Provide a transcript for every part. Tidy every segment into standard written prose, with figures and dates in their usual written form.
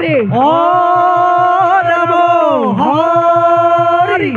হৰি অ ৰাম হৰি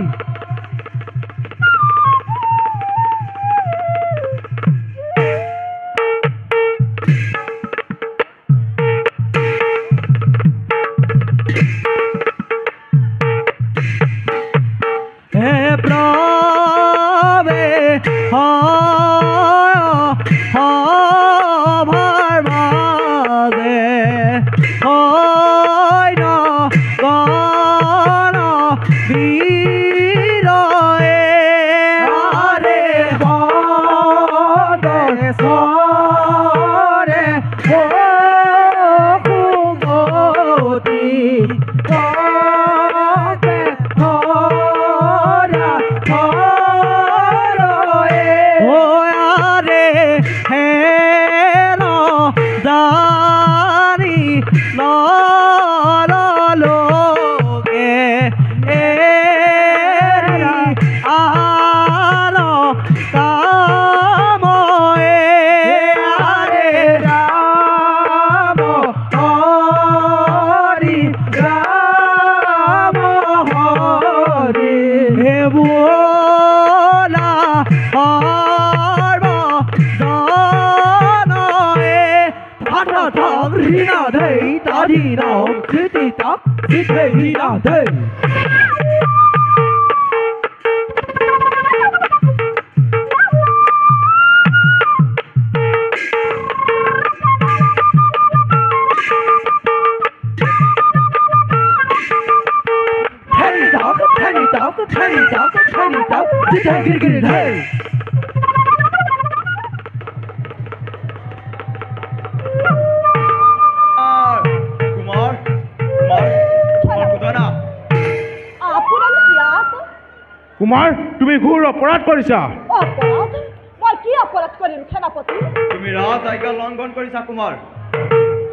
কুমাৰ তুমি ঘোৰ অপৰাধ কৰিছা অপৰাধ মই কি অপৰাধ কৰিলো সেনাপতি তুমি ৰাজ আজ্ঞা লংঘন কৰিছা কুমাৰ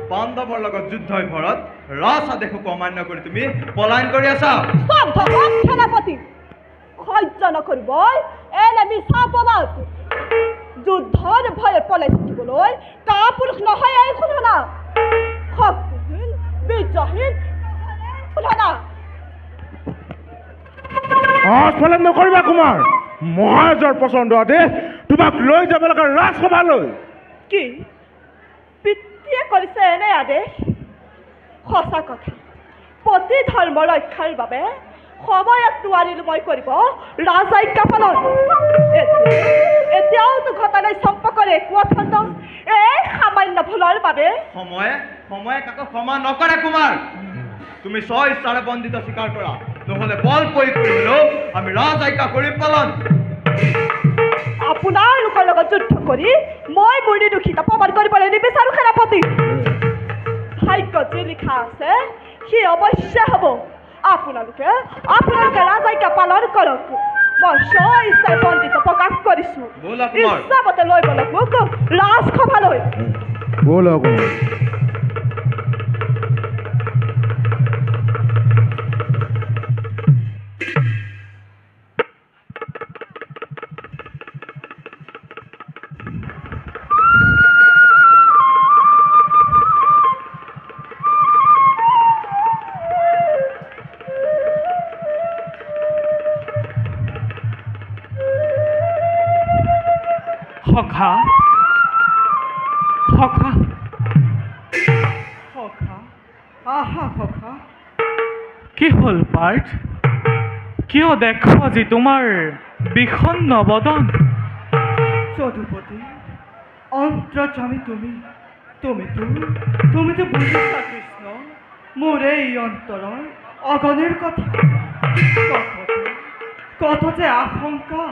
পাণ্ডৱৰ লগত যুদ্ধই ভৰত ৰাজ আদেশক অমান্য কৰি তুমি পলায়ন কৰি আছা সেনাপতি সহ্য নকৰিব এনে মিছা অপবাদ যুদ্ধৰ ভয়ে পলাই থাকিবলৈ কাপুৰুষ নহয় এই ঘটনা শক্তিহীন বিজয়হীন ঘটনা আস্ফালন নকৰিবা কুমাৰ মহাৰাজৰ পচন্দ আদেশ তোমাক লৈ যাব লগা ৰাজসভালৈ কি পিতৃয়ে কৰিছে এনে আদেশ সঁচা কথা পতি ধৰ্ম ৰক্ষাৰ বাবে সময়ত নোৱাৰিলো মই কৰিব ৰাজাজ্ঞা পালন এতিয়াওতো ঘটনাই চম্পকৰে একো অৰ্থ এই সামান্য ভুলৰ বাবে সময়ে কাকো ক্ষমা নকৰে কুমাৰ তুমি স্ব ইচ্ছাৰে বন্দিত স্বীকাৰ কৰা নহলে বল প্ৰয়োগ কৰিলেও আমি ৰাজ আজ্ঞা কৰিম পালন আপোনালোকৰ লগত যুদ্ধ কৰি মই মোৰ নিদোষিতা প্ৰমাণ কৰিবলৈ নিবিচাৰো সেনাপতি ভাগ্যত যি লিখা আছে সি অৱশ্যে হ'ব আপোনালোকে ৰাজ আজ্ঞা পালন কৰক মই স্ব ইচ্ছাৰে বন্দিত প্ৰকাশ কৰিছো ইচ্ছামতে লৈ বলক মোক ৰাজসভালৈ কি হল পাৰ্থ কিয় দেখো আজি তোমাৰ বিষণ্ণ বদন যদুপতি অন্তৰ্যামী তুমিতো বুজিছা কৃষ্ণ মোৰ এই অন্তৰৰ অগণিৰ কথা কত যে আশংকা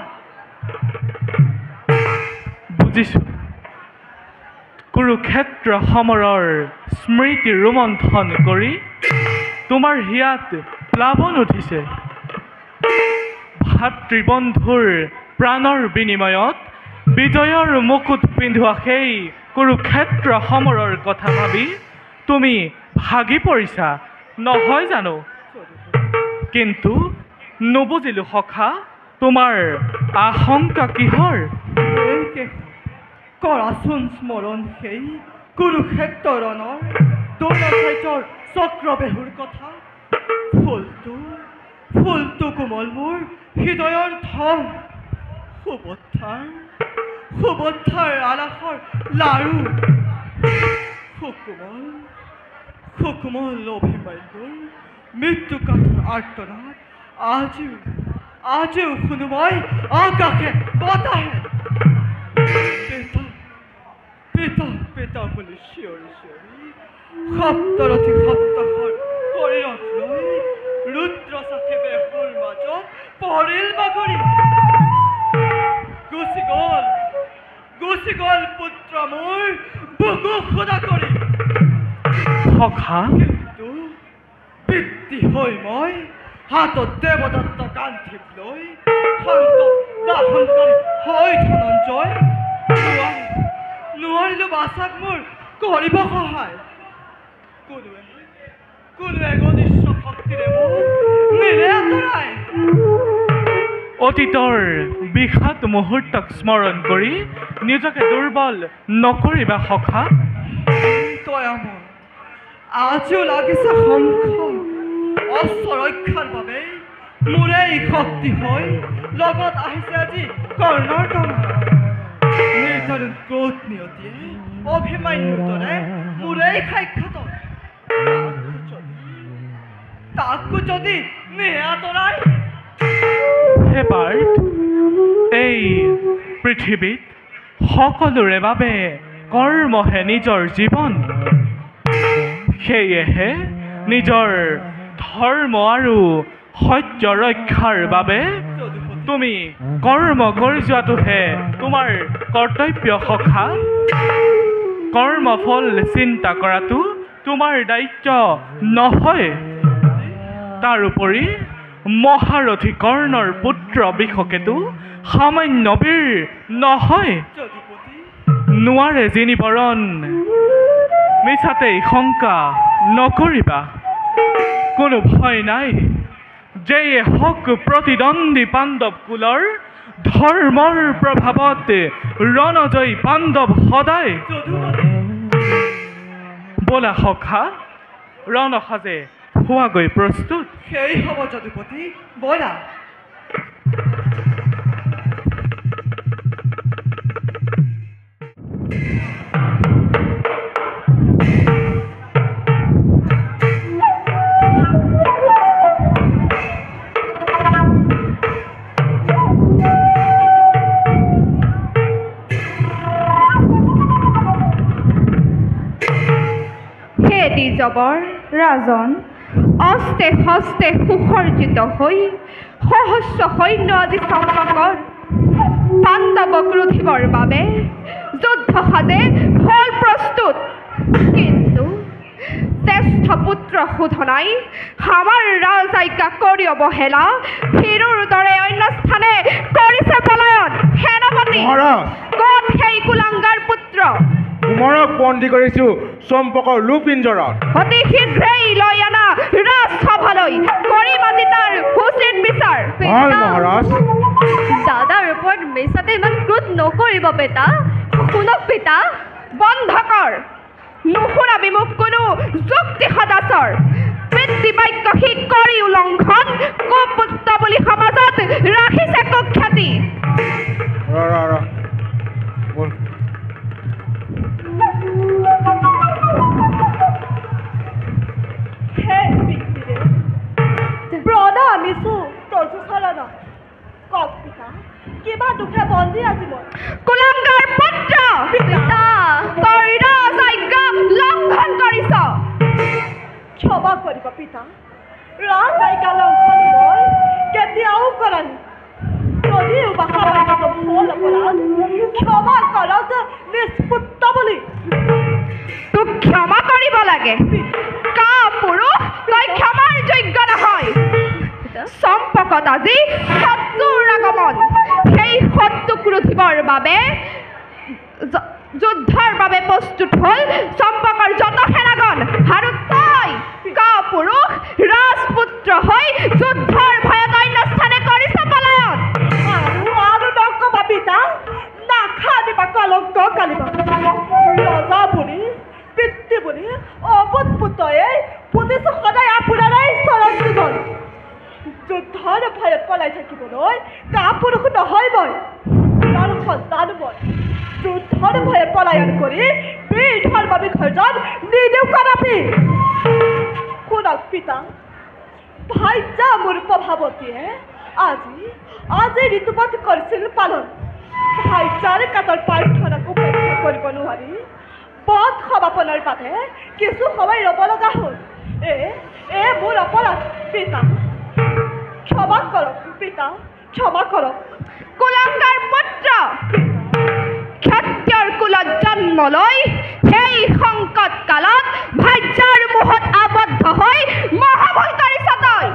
বুজিছো কুৰুক্ষেত্ৰ সমৰৰ স্মৃতি ৰোমন্থন কৰি তোমাৰ হিয়াত প্লাৱন উঠিছে ভাতৃবন্ধুৰ প্ৰাণৰ বিনিময়ত বিজয়ৰ মুকুট পিন্ধোৱা সেই কুৰুক্ষেত্ৰ সমৰৰ কথা ভাবি তুমি ভাগি পৰিছা নহয় জানো কিন্তু নুবুজিলো সখা তোমাৰ আশংকা কিহৰ কৰাচোন স্মৰণ সেই কুৰুক্ষেত্ৰ ৰণৰ দৌৰাচাৰ্যৰ চক্ৰবেহুৰ কথা ফুলটো কোমল মোৰ হৃদয়ৰ ধন সুবদ্ধাৰ আলাসৰ লাৰু সুকোমল অভিমান্যৰ মৃত্যু কাঠৰ আৰ্তনাদ আজিও শুনো মই আকাশে বতাহে পিতা বুলি চিঞৰি সপ্তৰথী সপ্তকৰ শৰীৰত লৈ ৰুদ্ৰ চাখে বেহুৰ মাজত পৰিল বাগৰি গুচি গ'ল পুত্ৰ মোৰ বুকু খুদা কৰি সখা কিন্তু পিতৃ হৈ মই হাতত দেৱদত্ত গান্ধীক লৈ দাহনকাৰী হৈ ধনঞ্জয় নোৱাৰিলো বাছাক মোৰ কৰিব সহায় কোনোৱে গণিষ্ঠ শক্তিৰে মোক নিলে আঁতৰাই অতীতৰ বিষাদ মুহূৰ্তক স্মৰণ কৰি নিজকে দুৰ্বল নকৰিবা সখা দয়াময় আজিও লাগিছে সংশয় অস্বৰক্ষাৰ বাবে মোৰেই শক্তি হৈ লগত আহিছে আজি কৰ্ণৰ টনা নিৰ্ধাৰণ ক্ৰোধ নিয়তিয়ে অভিমান্যুৰ দৰে মোৰেই সাক্ষাৎ তাকো যদি নিয়ে আঁতৰাই হে পাৰ্থ এই পৃথিৱীত সকলোৰে বাবে কৰ্মহে নিজৰ জীৱন সেয়েহে নিজৰ ধৰ্ম আৰু সত্য ৰক্ষাৰ বাবে তুমি কৰ্ম কৰি যোৱাটোহে তোমাৰ কৰ্তব্য সখা কৰ্মফল চিন্তা কৰাটো তোমাৰ দায়িত্ব নহয় তাৰোপৰি মহাৰথী কৰ্ণৰ পুত্ৰ বিষকেতো সামান্য বীৰ নহয় নোৱাৰে জিনিবৰণ মিছাতেই শংকা নকৰিবা কোনো ভয় নাই যে হক প্ৰতিদ্বন্দ্বী পাণ্ডৱ কুলৰ ধৰ্মৰ প্ৰভাৱত ৰণজয়ী পাণ্ডৱ সদায় বোলা সখা ৰণসাজে হোৱাগৈ প্ৰস্তুত সেই হ'ব যদুপতি বলা জবৰ ৰাজন অস্তে হস্তে সুসৰ্জিত হৈ সহস্ৰ সৈন্য আজি চম্পকৰ পাণ্ডৱক ৰুধিবৰ বাবে যুদ্ধ সাজে ফল প্ৰস্তুত কিন্তু জ্যেষ্ঠ পুত্ৰ শোধনাই আমাৰ ৰাজাইকা কৰি অৱহেলা ভীৰুৰ দৰে অন্য স্থানে কৰিছে পলায়ন সেনাপতি ক'ত সেই কুলাংগাৰ পুত্ৰ কুমাৰক বন্দী কৰিছোঁ চম্পকৰ লুপিঞ্জৰত অতি শীঘ্ৰেই লৈ আনা ৰাজসভালৈ কৰিম আজি তাৰ উচিত বিচাৰ মহাৰাজ দাদাৰ ওপৰত মিছাতে ইমান ক্ৰোধ নকৰিব পিতা শুনক পিতা বন্ধ কৰ নুশুনাবি মোক কোনো যুক্তি সদাচৰ পিতৃ বাক্য সি কৰি উলংঘন কুপুত্ৰ বুলি সমাজত ৰাখিছে কুখ্যাতি প্ৰণামিছো তজুচলন কক পিতা কিবা দুখে বন্দী আজি মই কুলাংগাৰ পুত্ৰ পিতা তই ৰাজআজ্ঞা লংঘন কৰিছ ক্ষমা কৰিব পিতা ৰাজআজ্ঞা লংঘন মই কেতিয়াও কৰা নাই যদিও বা সামান্য ভুল অপৰাধ ক্ষমা কৰক নিষ্পুত্ৰ বুলি তোক ক্ষমা কৰিব লাগে কা পুৰুষ তই ক্ষমাৰ যোগ্য নহয় চম্পকত আজি শত্ৰুৰ আগমন সেই শত্ৰুক ৰুধিবৰ বাবে যুদ্ধৰ বাবে প্ৰস্তুত হ'ল চম্পকৰ যত সেনাগণ আৰু তই কা পুৰুষ ৰাজপুত্ৰ হৈ যুদ্ধৰ ভয়ত অন্য স্থানে কৰিছ পলায়ন আৰু নকবা পিতা নাখানিবা কলংক কালিবা ৰজা বুলি পিতৃ বুলি অপুত্ৰ কৰিবলৈ কাপুৰুষ নহয় মই তাৰ সন্তান মই যুদ্ধৰ ভয়ে পলায়ন কৰি বীৰ ধৰ্ম বিসৰ্জন নিদিওঁ কদাপি শুনক পিতা ভাইজা মোৰ প্ৰভাৱতীয়ে আজি ঋতুপথ কৰিছিল পালন ভাইজাৰ কাটৰ প্ৰাৰ্থনাক উপেক্ষা কৰিব নোৱাৰি পথ সমাপনৰ বাবে কিছু সময় ৰ'ব লগা হ'ল মোৰ অপৰাধ পিতা ক্ষমা কৰক পিতা ক্ষমা কৰক কুলাংগাৰ পুত্ৰ ক্ষত্ৰিয়ৰ কুলত জন্ম লৈ সেই সংকট কালত ভাজ্যৰ মোহত আবদ্ধ হৈ মহাভয়ংকাৰী তই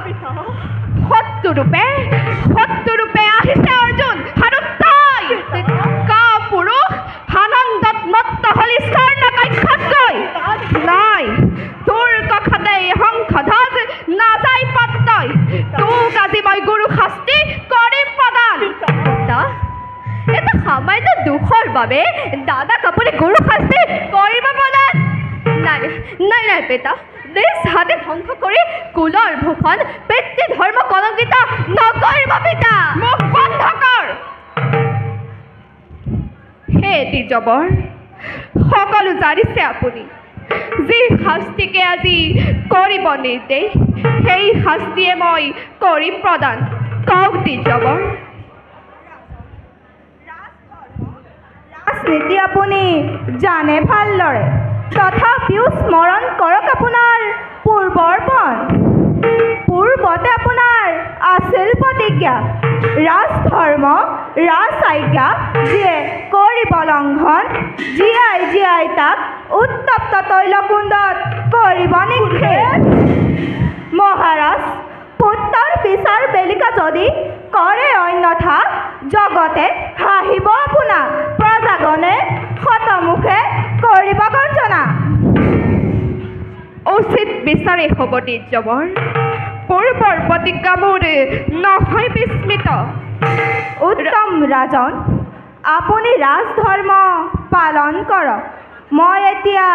শত্ৰুৰূপে আহিছে অৰ্জুন আৰু তই কাপুৰুষ আনন্দত মত্ত হলি স্বৰ্ণকাক্ষতকৈ নাই তোৰ কাষতে শংখধ্বজ নাযাই পাত্ৰই তোক আজি মই গুৰু শাস্তি কৰিম প্ৰদান এটা সামান্য দুখৰ বাবে দাদাক আপুনি গুৰু শাস্তি কৰিব প্ৰদান নাই পিতা দেশ হাতে ধ্বংস কৰি কুলৰ ভূষণ পিতৃ ধৰ্ম কলংকিত নকৰিব পিতা মুখ বন্ধ কৰ হে দ্বিজবৰ সকলো জানিছে আপুনি যি শাস্তিকে আজি কৰিব নিৰ্দেশ সেই শাস্তিয়ে মই কৰিম প্ৰদান কওক দ্বিজবৰ ৰাজনীতি আপুনি জানে ভালদৰে তথাপিও স্মৰণ কৰক আপোনাৰ পূৰ্বৰ পণ পূৰ্বতে আপোনাৰ আছিল প্ৰতিজ্ঞা ৰাজধৰ্ম ৰাজ আজ্ঞা যিয়ে কৰিব লংঘন জীয়াই তাক উত্তপ্ত তৈলকুণ্ডত কৰিব নিক্ষেপ মহাৰাজ পুত্ৰৰ বিচাৰ বেলিকা যদি কৰে অন্যথা জগতে হাঁহিব আপোনাক প্ৰজাগণে শতমুখে কৰিব গৰ্জনা উচিত বিচাৰে হ'ব দ্বিজবৰ পূৰ্বৰ প্ৰতিজ্ঞা মোৰ নহয় বিস্মৃত উত্তম ৰাজন আপুনি ৰাজধৰ্ম পালন কৰক মই এতিয়া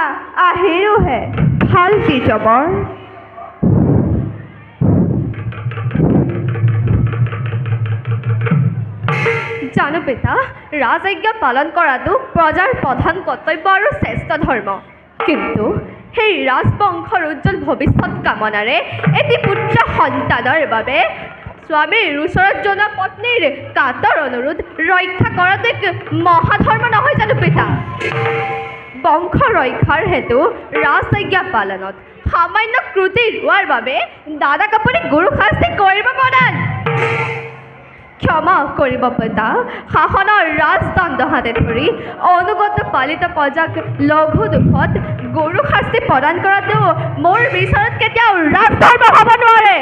আহিৰোহে ভাল দ্বিজবৰ জানো পিতা ৰাজ আজ্ঞা পালন কৰাটো প্ৰজাৰ প্ৰধান কৰ্তব্য আৰু শ্ৰেষ্ঠ ধৰ্ম কিন্তু সেই ৰাজবংশৰ উজ্জ্বল ভৱিষ্যত কামনাৰে এটি পুত্ৰ সন্তানৰ বাবে স্বামীৰ ওচৰত জনা পত্নীৰ কাতৰ অনুৰোধ ৰক্ষা কৰাটো এক মহাধৰ্ম নহয় জানো পিতা বংশ ৰক্ষাৰ হেতু ৰাজ আজ্ঞা পালনত সামান্য ক্ৰুটি হোৱাৰ বাবে দাদাক আপুনি গুৰু শাস্তি কৰিব প্ৰদান ক্ষমা কৰিব পিতা শাসনৰ ৰাজদণ্ড হাতে ধৰি অনুগত পালিত প্ৰজাক লঘু দুখত গুৰু শাস্তি প্ৰদান কৰাটো মোৰ বিচাৰত কেতিয়াও ৰাজধৰ্ম হ'ব নোৱাৰে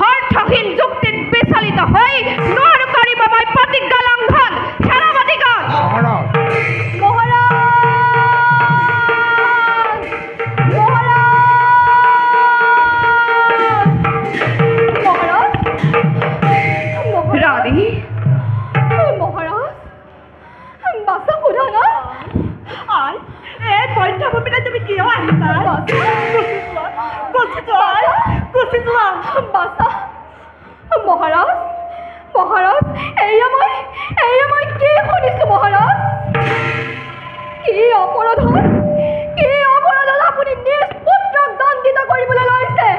অৰ্থহীন যুক্তিত বিচলিত হৈ নোৱাৰো কৰিব মই প্ৰতিজ্ঞা লংঘন সেনাপতিগণ ৰানী মহাৰাজ বাসা শুধো না আৰ এই পৰীক্ষা তুমি কিয় আহিছা গুচি যোৱা বাসা মহাৰাজ এয়া মই কি শুনিছো মহাৰাজ কি অপৰাধত আপুনি নিজ পুত্ৰক দণ্ডিত কৰিবলৈ লৈছে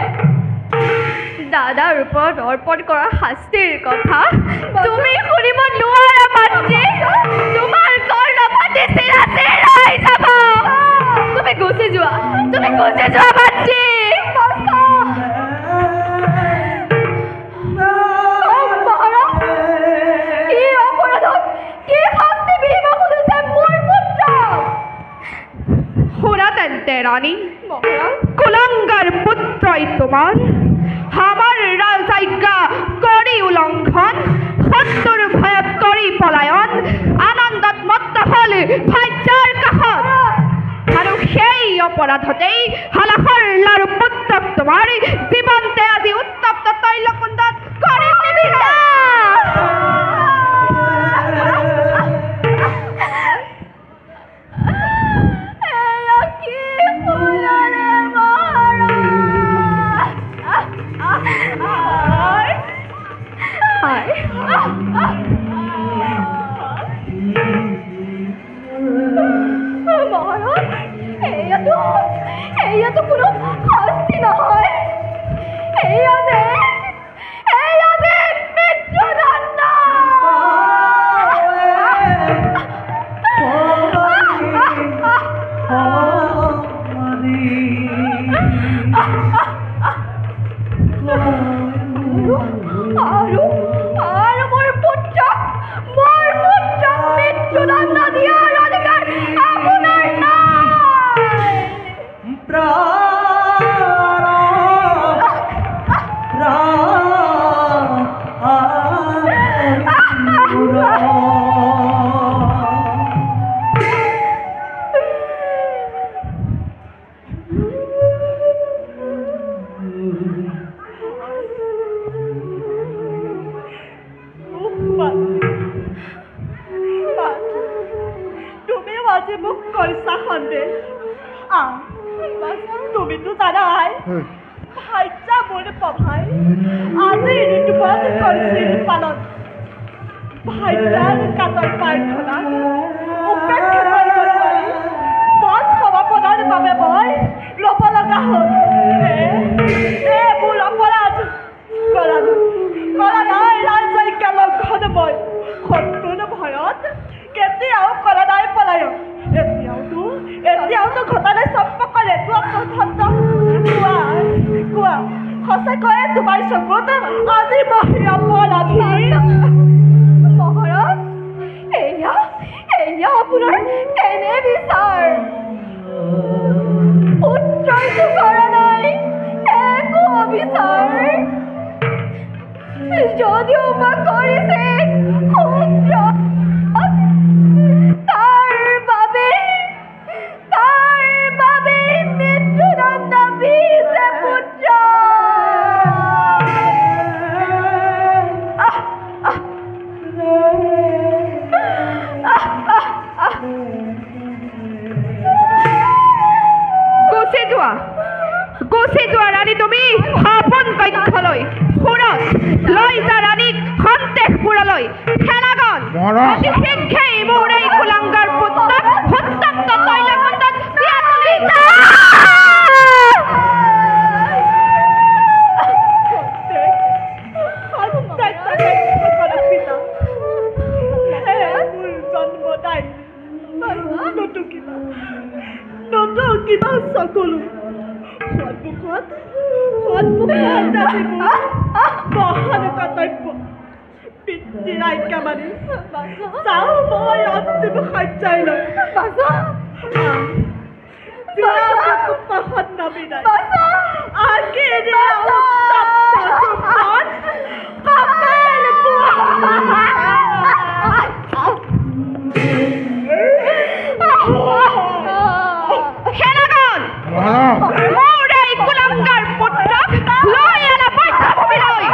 দাদাৰ ওপৰত অৰ্পণ কৰা শাস্তিৰ কথা তুমি শুনিব নোৱাৰা মাতৃ তোমাৰ কৰ্ণপাতি চিৰাচিৰ হৈ যাব তুমি গুচি যোৱা মাতৃ মহাৰাজ কি অপৰাধত কি শাস্তি বিহিব খুজিছে মোৰ পুত্ৰক শুনা তেন্তে ৰাণী কুলাংগাৰ পুত্ৰই তোমাৰ আমাৰ ৰাজ আজ্ঞা কৰি উলংঘন শত্ৰুৰ ভয়ত কৰি পলায়ন আনন্দত মত্ত হ'ল ভাজ্যৰ কাষত আৰু সেই অপৰাধতেই হালাসৰ লাৰু পুত্ৰক তোমাৰ জীৱন্তে আজি উত্তপ্ত তৈলকুণ্ডত কৰি নিবিলা এয়াতো কোনো শাস্তি নহয় এয়া যে মৃত্যুদণ্ড আৰু মোৰ পুত্ৰক মৃত্যুদণ্ড দিয়াৰ অধিকাৰ আপোনাৰ নাই তুমিও আজি মোক কৰিছা সন্দেহ তুমিতো জানাই ভাইজা মোৰ পভাই আজি ঋতুপদ কৰিছিল পালন ভাইজাৰ কাটৰ পাৰ্থনাক উপেক্ষা কৰিব নোৱাৰি পদ সমাপনৰ বাবে মই ল'ব লগা হ'ল মোৰ অপৰাধ কৰা নাই ৰাজয়িকা লংঘন মই শত্ৰুৰ ভয়ত কেতিয়াও কৰা নাই পলায়ন এতিয়াওতো ঘটনাই চম্পকৰে কোৱা সঁচাকৈয়ে তোমাৰ চকুত আজি মই অপৰাধী মহাৰাজ এয়া আপোনাৰ কেনে বিচাৰ পুত্ৰইতো কৰা নাই একো অবিচাৰ যদিও বা কৰিছে পুত্ৰ তাৰ বাবে মৃত্যুদণ্ড বিহিছে পুত্ৰ গুচি যোৱা ৰাণী তুমি সপোন কক্ষলৈ সুৰত লৈ যা ৰাণীক সন্তেশপুৰলৈ খেলাগন অতি শীঘ্ৰেই মোৰ এই কুলাংগাৰ পুত্ৰক সত্যন্ত তৈলকুণ্ডত দিয়া তুলি কিবা সকলো মহান কৰ্তব্য পিতৃৰ আজ্ঞা মানি চাওঁ মই অন্তিম সজ্জালৈ নামি নাই মোৰ এই কুলাংগাৰ পুত্ৰক লৈ আনা বৈঠভূমিলৈ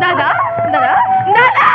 দাদা দাদা দাদা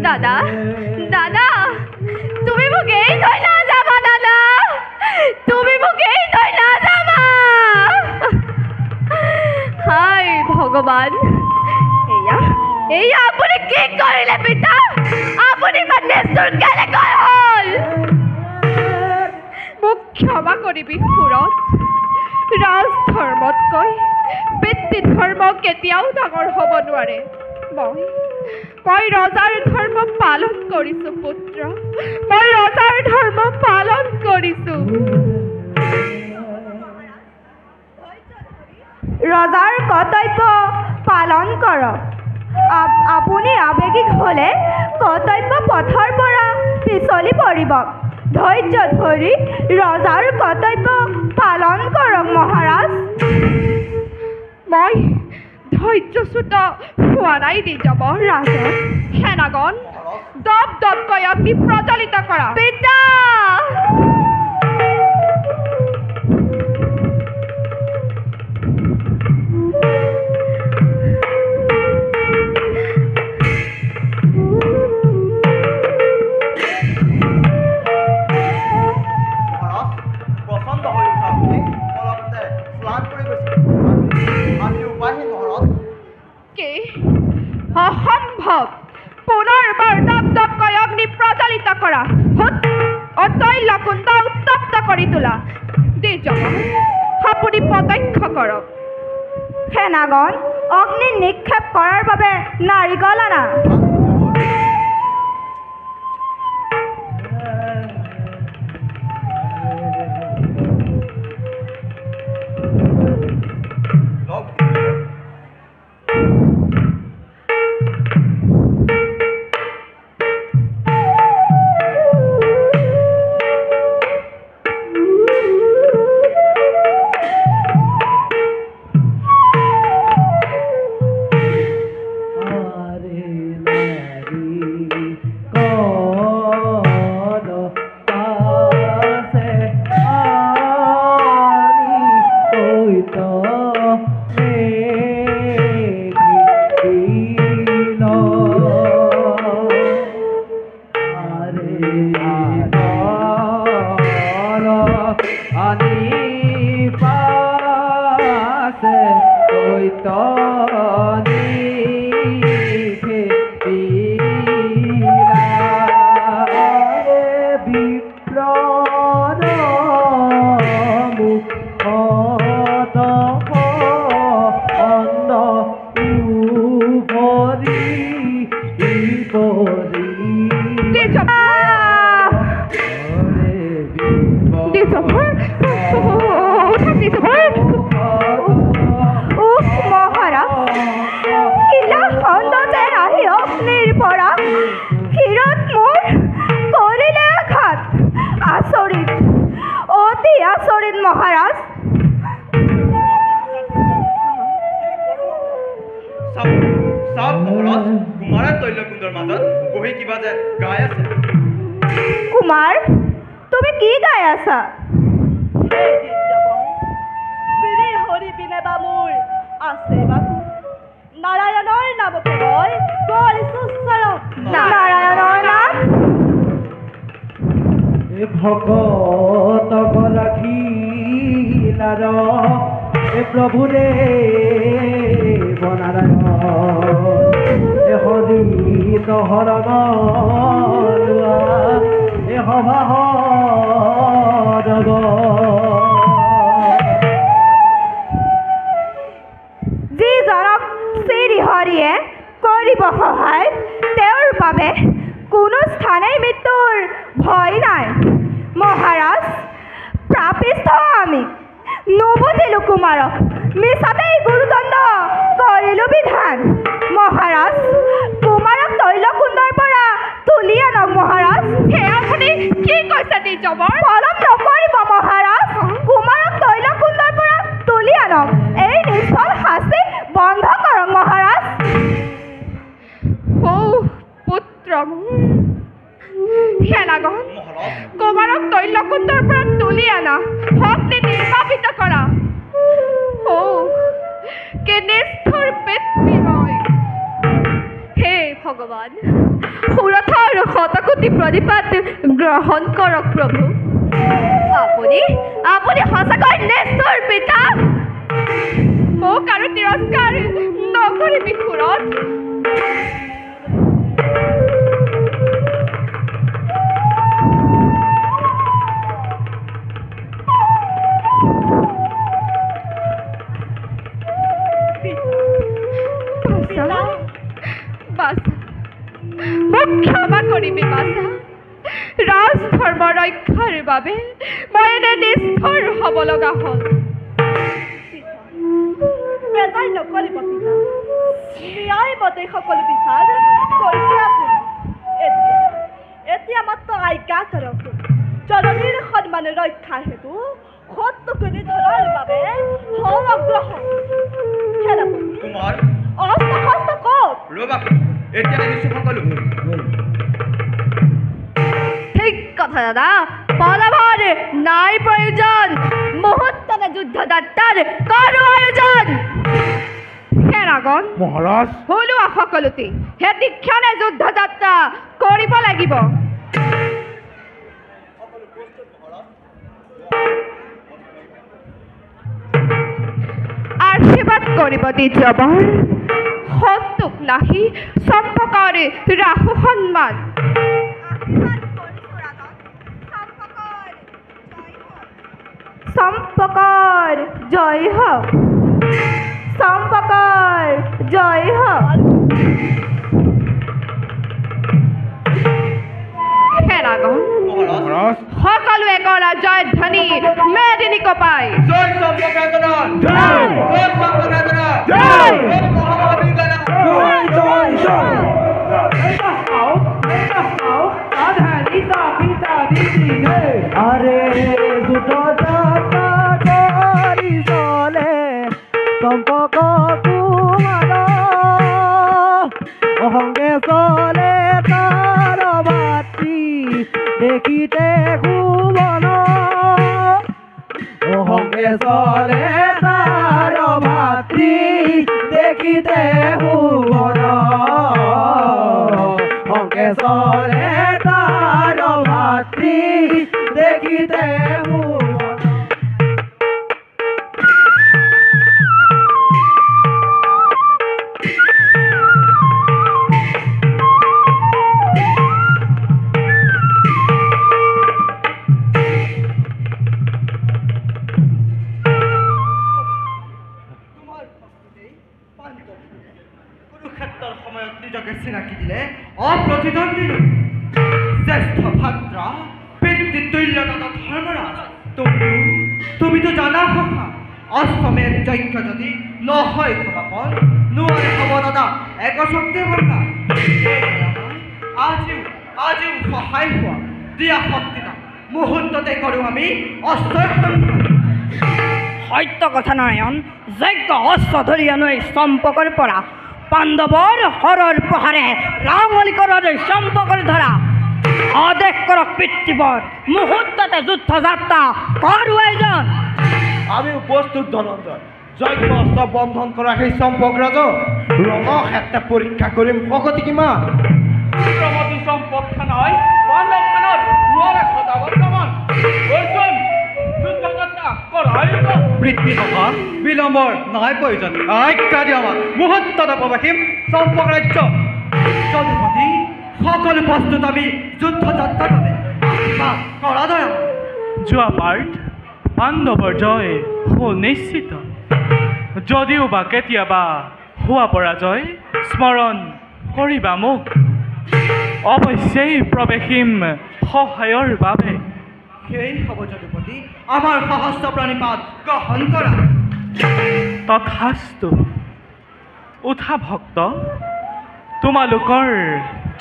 দাদা দাদা তুমি মোক এই থৈ নাযাবা দাদা তুমি মোক এই থৈ নাযাবা হাই ভগৱান এয়া এয়া আপুনি কি কৰিলে পিতা আপুনি মানে নিষ্ঠুৰ কেনেকৈ হ'ল মোক ক্ষমা কৰিবি সুৰত ৰাজ ধৰ্মতকৈ পিতৃ ধৰ্ম কেতিয়াও ডাঙৰ হ'ব নোৱাৰে মই ৰজাৰ ধৰ্ম পালন কৰিছো পুত্ৰ মই ৰজাৰ ধৰ্ম পালন কৰিছো ৰজাৰ কৰ্তব্য পালন কৰক আপুনি আৱেগিক হ'লে কৰ্তব্য পথৰ পৰা পিছলি পৰিব ধৈৰ্য ধৰি ৰজাৰ কৰ্তব্য পালন কৰক মহাৰাজ মই ধৈৰ্যচ্যুত হোৱা নাই নিযম ৰাজন সেনাগণ দপ দপকৈ অগ্নি প্ৰজ্বলিত কৰা পিতা পচন্দ হৈ উঠা অলপতে স্নান কৰি গৈছে আমি উপায়হীন মহাৰাজ কি অসম্ভৱ পুনৰবাৰ দপ দপকৈ অগ্নি প্ৰজ্বলিত কৰা অতৈল কুণ্ড উত্তপ্ত কৰি তোলা নিযম আপুনি প্ৰত্যক্ষ কৰক সেনাগণ অগ্নি নিক্ষেপ কৰাৰ বাবে নাৰিকল আনা চাওক মহাৰাজ কুমাৰে তৈলকুণ্ডৰ মাজত বহি কিবা যে গাই আছে কুমাৰ তুমি কি গাই আছা সেই গীত যাব শ্ৰী হৰি বিনে বা মোৰ আছে বাকু নাৰায়ণৰ নামকে মই কৰিছো চৰণ নাৰায়ণৰ নাম ভকত ৰাখিলাৰ প্ৰভু দেৱ নাৰায়ণ হৰি হৰণ সভা যিজনক শ্ৰীহৰিয়ে কৰিব সহায় তেওঁৰ বাবে কোনো স্থানেই মৃত্যুৰ ভয় নাই মহাৰাজ প্ৰাপিষ্ঠ আমি নুবুজিলো কুমাৰক মিছাতেই গুৰুদণ্ড কৰিলো বিধান মহাৰাজ কুমাৰক তৈলকুণ্ডৰ পৰা তুলি আনক মহাৰাজ হে আপুনি কি কৈছে দ্বিজবৰ পলম নকৰিব মহাৰাজ কুমাৰক তৈলকুণ্ডৰ পৰা তুলি আনক এই নিশ্চল শাস্তি বন্ধ কৰক মহাৰাজ ও পুত্ৰ সেনাগণ কুমাৰক তৈলকুণ্ডৰ পৰা তুলি আনা শক্তি নিৰ্বাপিত কৰা ও কে নিষ্ঠুৰ পিতৃময় হে ভগৱান সুৰথা আৰু শতকোটি প্ৰণিপাত গ্ৰহণ কৰক প্ৰভু আপুনি আপুনি সঁচাকৈ নিষ্ঠুৰ পিতা মোক আৰু তিৰস্কাৰ নকৰিবি সুৰত মোক ক্ষমা কৰিবি বাছা ৰাজ ধৰ্ম ৰক্ষাৰ বাবে মই এনে নিষ্ঠুৰ হ'ব লগা হ'ল বেজাৰ নকৰিব পিতা ন্যায়মতে সকলো বিচাৰ কৰিছে আপুনি এতিয়া মাত্ৰ আজ্ঞা কৰক জননীৰ সন্মানে ৰক্ষাৰ হেতু শত্ৰুকুনি ধৰাৰ বাবে হওঁ অগ্ৰসৰ সেনাপতি কুমাৰ অস্ত্ৰ শস্ত্ৰ কওক ৰ'বা এতিয়া আনিছোঁ সকলো ঠিক কথা দাদা পলাভৰ নাই প্ৰয়োজন মুহূৰ্ততে যুদ্ধযাত্ৰাৰ কৰো আয়োজন সেনাগণ মহাৰাজ হলোৱা সকলোতে হেতি ক্ষণে যুদ্ধযাত্ৰা কৰিব লাগিব আশীৰ্বাদ কৰিব দ্বিজবৰ সন্তোষ নাহি চম্পকৰে ৰাখো সন্মান চম্পকৰ জয় হওক চম্পকৰ জয় হওক সেনাগণ মহাৰাজ সকলোৱে কৰা জয় ধ্বনি মেদিনী কপাই জয় চম্পকাজনৰ জয়! জয় চম্পকাজনৰ জয়! মহাবলীজনৰ আরে দুটো যাত্রা করি চলে সম্পর্ক কুমার অহংগে চলে তার ভাতৃ দেখিতে ভুবন অহংগে চলে তার ভাতৃ দেখিতে ভুবন অহংগে চলে তার ভাতৃ দেখিতে ভুবন কুৰুক্ষেত্ৰৰ সময়ত নিজকে চিনাকি দিলে অপ্ৰতিদ্বন্দ্বী জ্যেষ্ঠ ভাদ্ৰা পিতৃতুল্য তথা ধৰ্মৰাজ তুমিতো জানা সখা অশ্বমেধ যজ্ঞ যদি নহয় সমাপন নোৱাৰে হ'ব দাদা এক শক্তিৰ ভংগা আজিও সহায় হোৱা দিয়া শক্তিটা মুহূৰ্ততে কৰোঁ আমি অস্ত্ৰৰ সন্ধান সত্য কথা নাৰায়ণ যজ্ঞ অস্ত্ৰ ধৰি আনো এই চম্পকৰ পৰা পাণ্ডৱৰ হৰৰ প্ৰহাৰে ৰাঙলী কৰৰ চম্পকৰ ধৰা আদেশ কৰক পিতৃবৰ মুহূৰ্ততে যুদ্ধ যাত্ৰা কৰোৱাই যান। আমি উপস্থিত ধনঞ্জয় যজ্ঞ অস্ত্ৰ বন্ধন কৰা সেই চম্পক ৰাজ ৰণক্ষেত্ৰে পৰীক্ষা কৰিম শক্তি কিমান। চিত্ৰমতী চম্পক খানাই পাণ্ডৱ খানাৰ নোৱাৰে ঘটা বৰ্তমান অৰ্জুন যুদ্ধ যাত্ৰা কৰাই যাওক। পৃথ্বী সভা বিলম্বৰ নহয় প্ৰয়োজন আজ্ঞা দিয়া মুহূৰ্ততে প্ৰৱেশিম চম্পক ৰাজ্য। যদুপতি সকলো প্ৰস্তুত আমি যুদ্ধ যাত্ৰাৰ বাবে কৰা দয়া। যোৱা পাৰ্ট পাণ্ডৱৰ জয় সুনিশ্চিত যদিও বা কেতিয়াবা হোৱা পৰাজয় স্মৰণ কৰিবা মোক অৱশ্যেই প্ৰৱেশিম সহায়ৰ বাবে। সেই হ'ব যদুপতি আমাৰ সহস্ৰ প্ৰণিপাত গ্ৰহণ কৰা। তথাস্তু উঠা ভক্ত তোমালোকৰ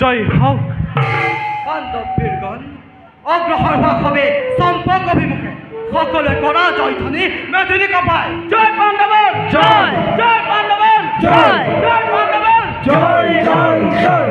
জয় হওক। পাণ্ডৱ বীৰগণ অগ্ৰসৰ হোৱা হবে চম্পক অভিমুখে সকলোৱে কৰা জয়ধ্বনি মেদিনী কপাই। জয় পাণ্ডৱৰ জয় জয় পাণ্ডৱৰ জয় জয় পাণ্ডৱৰ জয় জয় জয়।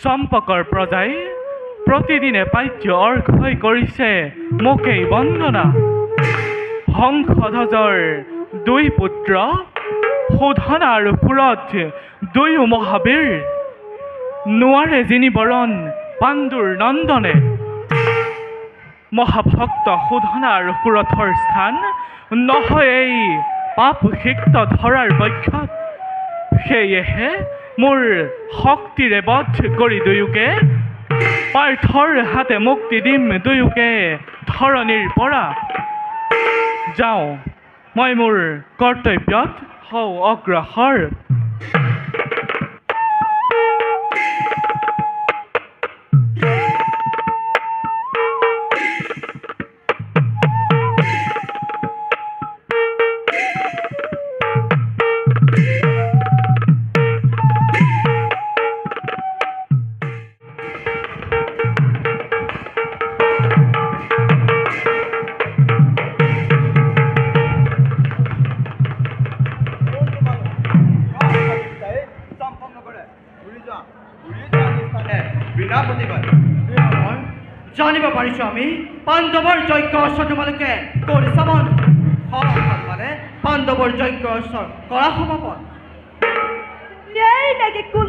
চম্পকৰ প্ৰজাই প্ৰতিদিনে পাঠ্য অৰ্ঘ্য কৰিছে মোকেই বন্দনা। হংসধ্বজৰ দুই পুত্ৰ শোধনা আৰু পুৰঠ দুয়ো মহাবীৰ নোৱাৰে জিনিবৰণ পাণ্ডুৰ নন্দনে। মহাভক্ত শোধনা আৰু পুৰঠৰ স্থান নহয় এই পাপ সিক্ত ধৰাৰ বক্ষত। সেয়েহে মোৰ শক্তিৰে বধ কৰি দুয়োকে পাৰ্থৰ হাতে মুক্তি দিম দুয়োকে ধৰণিৰ পৰা। যাওঁ মই মোৰ কৰ্তব্যত হওঁ অগ্ৰসৰ। জানিব পাৰিছো আমি পাণ্ডৱৰ যজ্ঞ অস্ত্ৰ তোমালোকে কৰিছা মন মানে পাণ্ডৱৰ যজ্ঞ অস্ত্ৰ কৰা সমাপন। এই নেকি কোন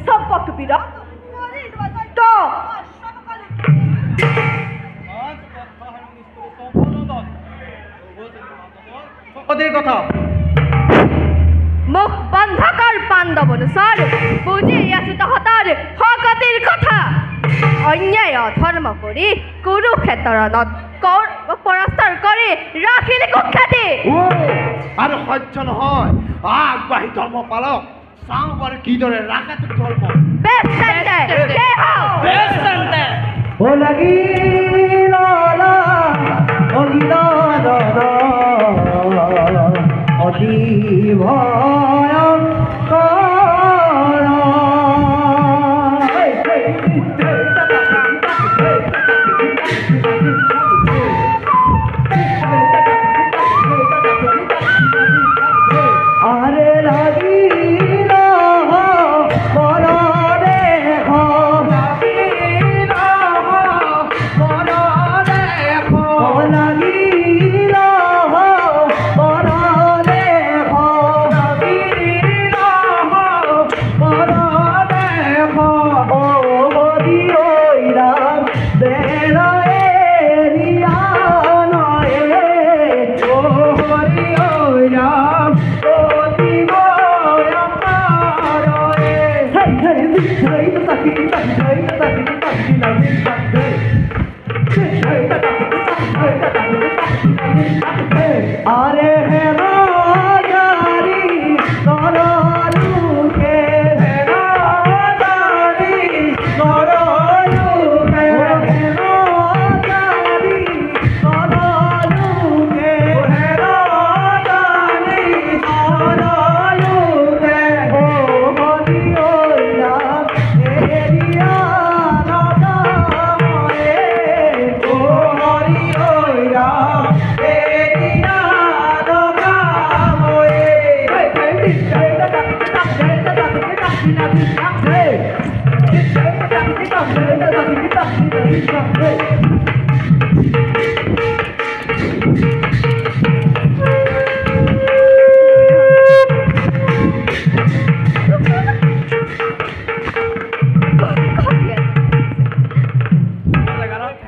চম্পক বিৰাট কথা মুখ বন্ধ কৰ পাণ্ডৱ অনুসাৰ বুজি আছো তহঁতৰ শকতিৰ কথা। অন্যায় অধৰ্ম কৰি কুৰুক্ষেত্ৰত পৰাস্তৰ কৰি ৰাখিলি কুখ্যাতি। আৰু সহ্য নহয় আগবাঢ়ি ধৰ্ম পালক চাওঁ বাৰু কিদৰে ৰাখে তোক ধৰ্ম। বেছ তেন্তে দে হওক। বেছ তেন্তে ও লাগিল অগিল অতি আরে লাগিল বল দেহ লাগিল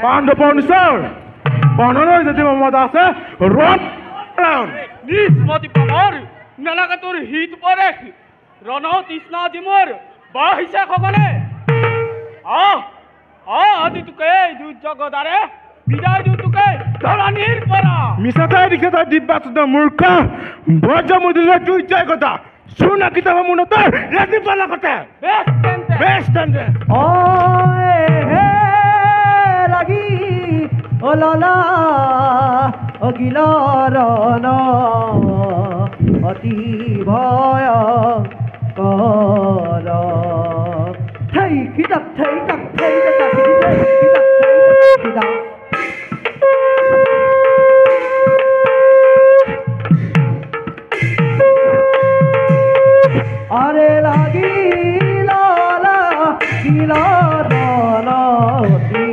পাণ্ডৱ স্যাৰ বৰ্ণনা যদি মমতা আছে ৰন নিষ্মতি পামৰ নালাগে তোৰ হিত পৰে ৰণ তৃষ্ণা জিমৰ বাহিছে সকলে আজি তোকে দুৰ্যোগদাৰে বিদায় দিওঁ তোকে ধৰণীৰ পৰা মিছাটাই দিছে তই দিব্যাচুদ্ধ মূৰ্খ বজ্ৰমুদিলে দুৰ্জয় কথা শুনা কিতাপ মনত ৰাতি পালা কথা বেশ তেন্তে লাগি ওলালা অগিলাৰণ অতি ভয় কৰ থেই কিতাপ থেই তাক থেই তাক কিতাপ থেই কিতাপ আৰে লাগি লালা গিলাৰণ অতি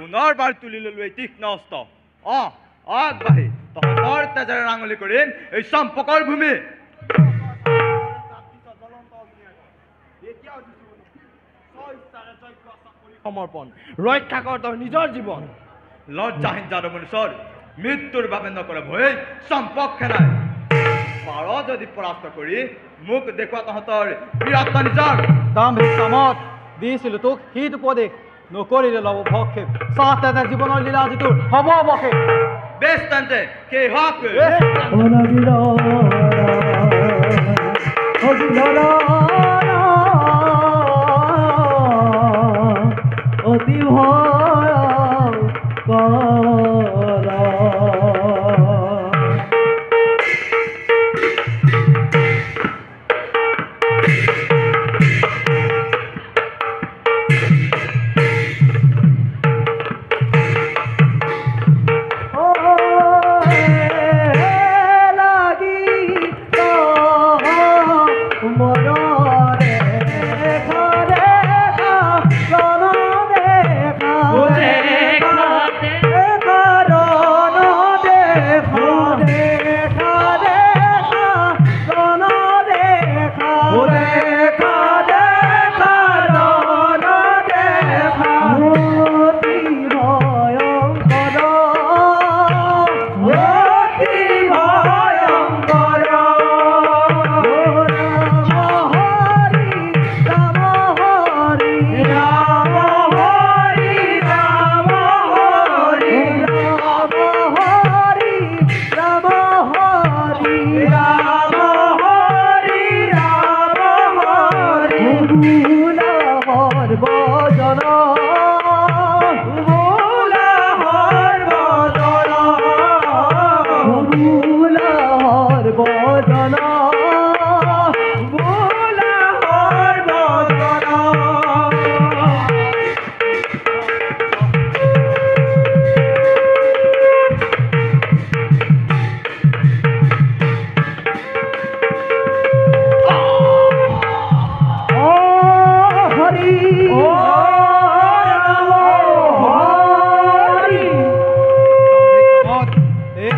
পুনৰবাৰ তুলি ললো এই তীক্ষ্ণ অস্ত্ৰ আগবাঢ়ি তহঁতৰ তেজেৰে ৰাঙলী কৰিম এই চম্পকৰ ভূমি সমৰ্পণ ৰক্ষা কৰ তই নিজৰ জীৱন লজ্জাহীন যাদৱ মনুষ্যৰ মৃত্যুৰ বাবে নকৰে ভয় চম্পক খেলাই পাৰ যদি পৰাস্ত কৰি মোক দেখুৱা তহঁতৰ বীৰত্ব নিজৰ দাম ভিক্ষামত দিছিলো তোক হিত উপদেশ নকৰিলে ল'ব ভক্ষেপ চাহ জীৱনৰ লীলা যিটো হ'ব অৱশেষ বেছ তেন্তে সেই হওক অতি ভয়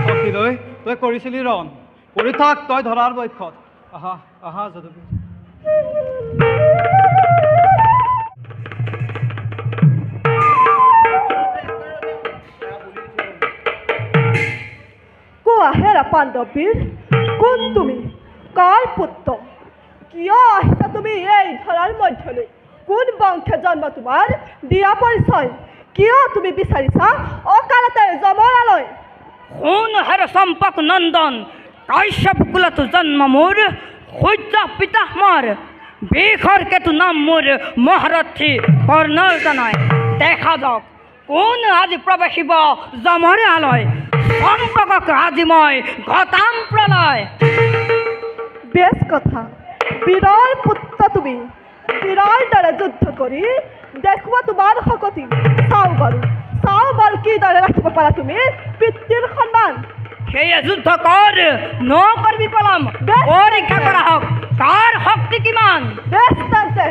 সখীলৈ তই কৰিছিলি ৰণ কৰি থাক তই ধৰাৰ বক্ষত আহা আহা যদুবীৰ কোৱা হেৰা পাণ্ডৱীৰ কোন তুমি কাৰ পুত্ৰ কিয় আহিছা তুমি এই ধৰাৰ মধ্যলৈ কোন বংশে জন্ম তোমাৰ দিয়া পৰিচয় কিয় তুমি বিচাৰিছা অকালতে যমৰালৈ শুন হেৰ চম্পক নন্দন কাশ্যপ কুলত জন্ম মোৰ সূৰ্য পিতা মোৰ বিষৰ কেতু নাম মোৰ মহাৰথী কৰ্ণজনাই দেখা যাওক কোন আজি প্ৰৱেশিব যমৰালৈ চম্পকক আজি মই ঘটাম প্ৰলয় বেছ কথা বীৰৰ পুত্ৰ তুমি বীৰৰ দৰে যুদ্ধ কৰি দেখুওৱা তোমাৰ শক্তি চাওঁ বাৰু কিদৰে ৰাখিব পাৰা তুমি পিতৃৰ সন্মান সেয়ে যুদ্ধ কৰ নকৰিবি পলম পৰীক্ষা কৰা হওক কাৰ শক্তি কিমান বেছ তেন্তে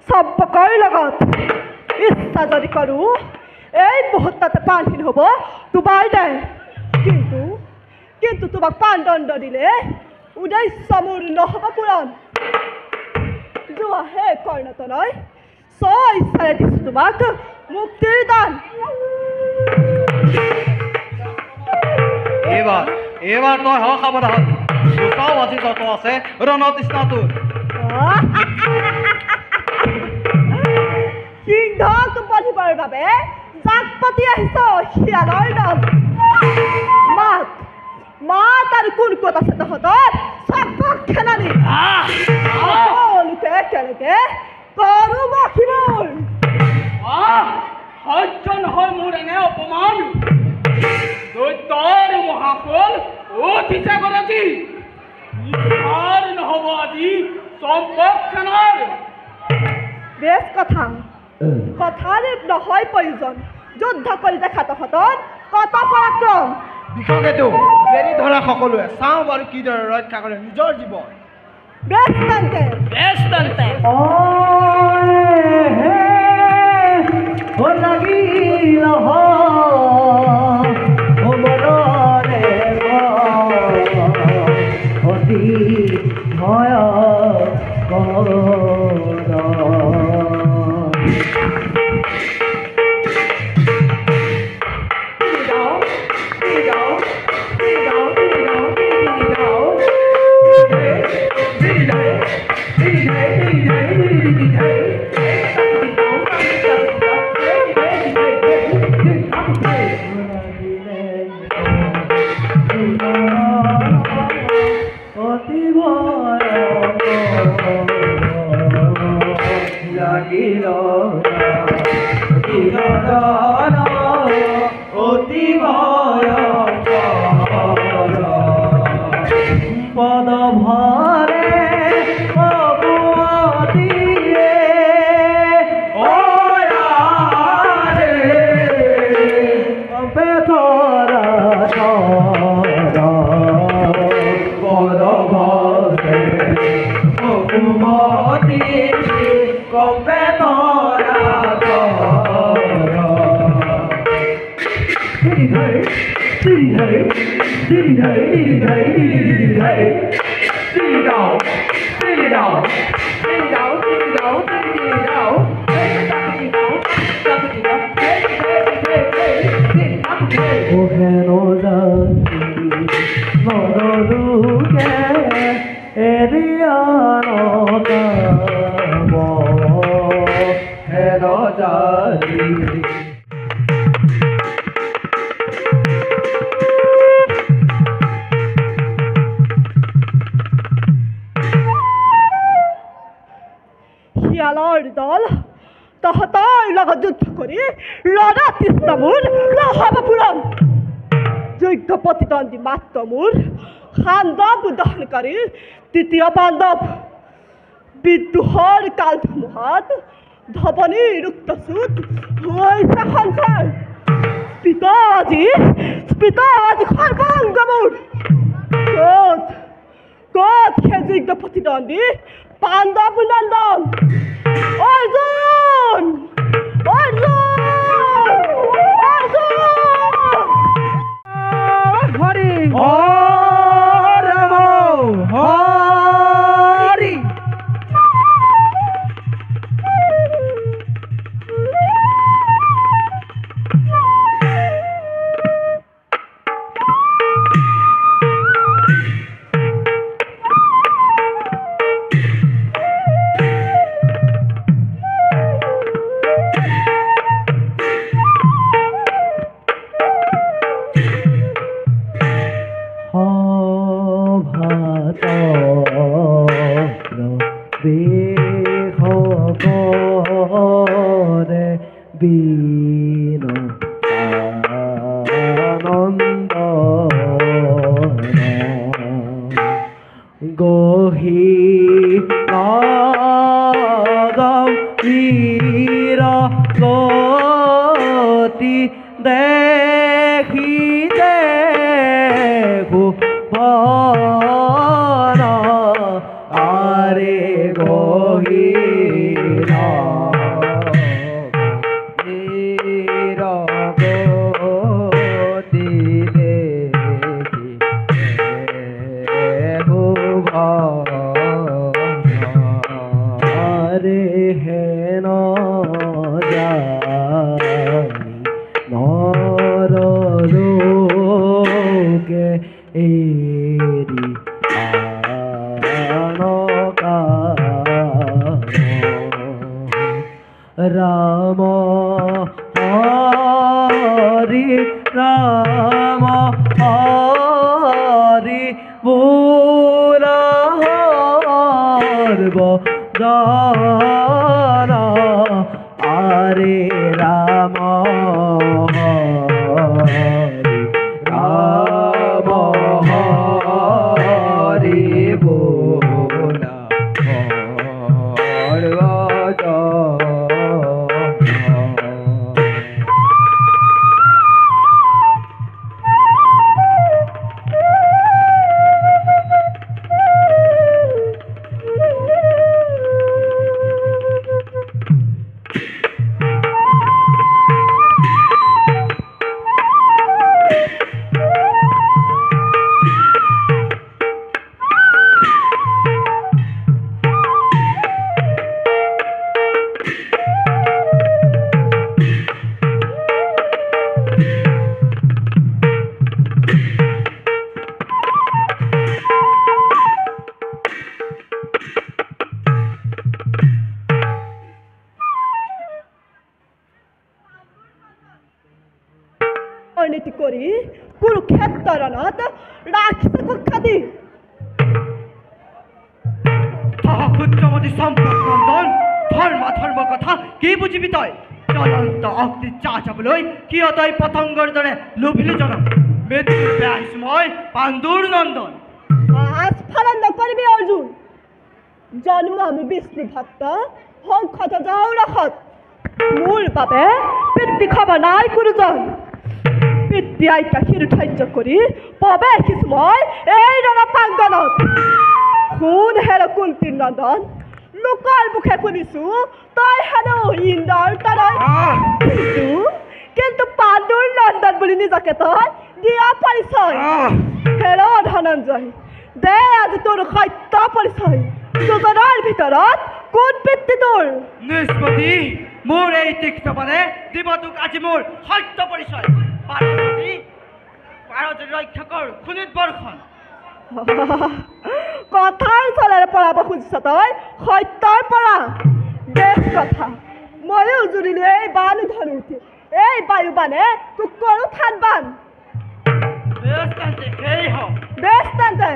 চম্পকৰ লগত ইচ্ছা যদি কৰোঁ এই মুহূৰ্ততে প্ৰাণহীন হ'ব তোমাৰ দেহ কিন্তু তোমাক প্ৰাণদণ্ড দিলে উদ্দেশ্য মোৰ নহ'ব পূৰণ যোৱা হে কৰ্ণতনয় ইচ্ছাৰে দিছোঁ তোমাক মুক্তিৰ দান এইবাৰ তই হ সাৱধান দুটাও আজি যত আছে ৰণতৃষ্ণাটোৰ সিংহক বধিবৰ বাবে জাক পাতি আহিছ শিয়ালৰ দল মাত আৰু কোন ক'ত আছে তহঁতৰ চকক খেলালি সকলোকে একেলগে কৰো বাকিবোৰ সহ্য নহয় মোৰ এনে অপমান দৈত্যৰ মহাফল উঠিছে গৰাকী আৰ নহব আজি সম্পক খানাৰ বেশ কথাৰ নহয় প্ৰয়োজন যুদ্ধ কৰি দেখা তহঁতৰ কত পৰাক্ৰম বিষকেতো এৰি ধৰা সকলোৱে চাওঁ বাৰু কিদৰে ৰক্ষা কৰে নিজৰ জীৱন বেশ তেন্তে শিয়ালৰ দল তহঁতৰ লগত যুদ্ধ কৰি ৰজা তৃষ্ণা মোৰ নহ'ব পূৰণ যোগ্য প্ৰতিদ্বন্দ্বী মাত্ৰ মোৰ খান্দৱ দহনকাৰী তৃতীয় পাণ্ডৱ বিদ্ৰোহৰ কালধুমুহাত ধৱনীৰ ৰক্তচুত হৈছে সংসাৰ পিতা আজি সৰ্বাংগ মোৰ ক'ত সেই যোগ্য প্ৰতিদ্বন্দ্বী পাণ্ডৱ নন্দন অৰ্জুন হৰি হৰি राम हरि राम हरि बोल जाना हरे राम हरि बोला নীতি কৰি কুৰুক্ষেত্ৰ ৰণত ৰাক্ষসক খাদি পুত্ৰমতী সম্পদ নন্দন ধৰ্ম কথা কি বুজিবি তই জ্বলন্ত অগ্নি চাহ চাবলৈ কিয় তই পতংগৰ দৰে লোভিলি জনক মৃত্যুৰ বেয়া আহিছো মই পাণ্ডুৰ নন্দন আস্ফালন নকৰিবি অৰ্জুন জন্ম আমি বিষ্ণু ভক্ত সংসত যাওঁ ৰসত মোৰ বাবে পিতৃ খবৰ নাই কোনোজন পিতৃ আইতা শিৰোধাৰ্য কৰি প্ৰৱেশিছো মই এই ৰণ প্ৰাংগণত কোন হেৰ কুন্তীৰ নন্দন লোকৰ মুখে শুনিছো তই হেনো ইন্দ্ৰৰ তনয় কিন্তু পাণ্ডুৰ নন্দন বুলি নিজকে তই দিয়া পৰিচয় হেৰ ধনঞ্জয় দে আজি তোৰ সত্য পৰিচয় দুজনৰ ভিতৰত কোন পিতৃ তোৰ নিষ্পত্তি মোৰ এই তীক্ষ্ণবাণে দিব তোক আজি মোৰ সত্য পৰিচয় পাৰ যদি ৰক্ষা কৰ খুনিত বৰখন কথাৰ চলেৰে পৰাব খুজিছ তই সত্যৰ পৰা বেছ কথা ময়ো জুৰিলো এই বান ধৰি উঠি এই বায়ু বানে তোক কৰো থান বান বেছ তেন্তে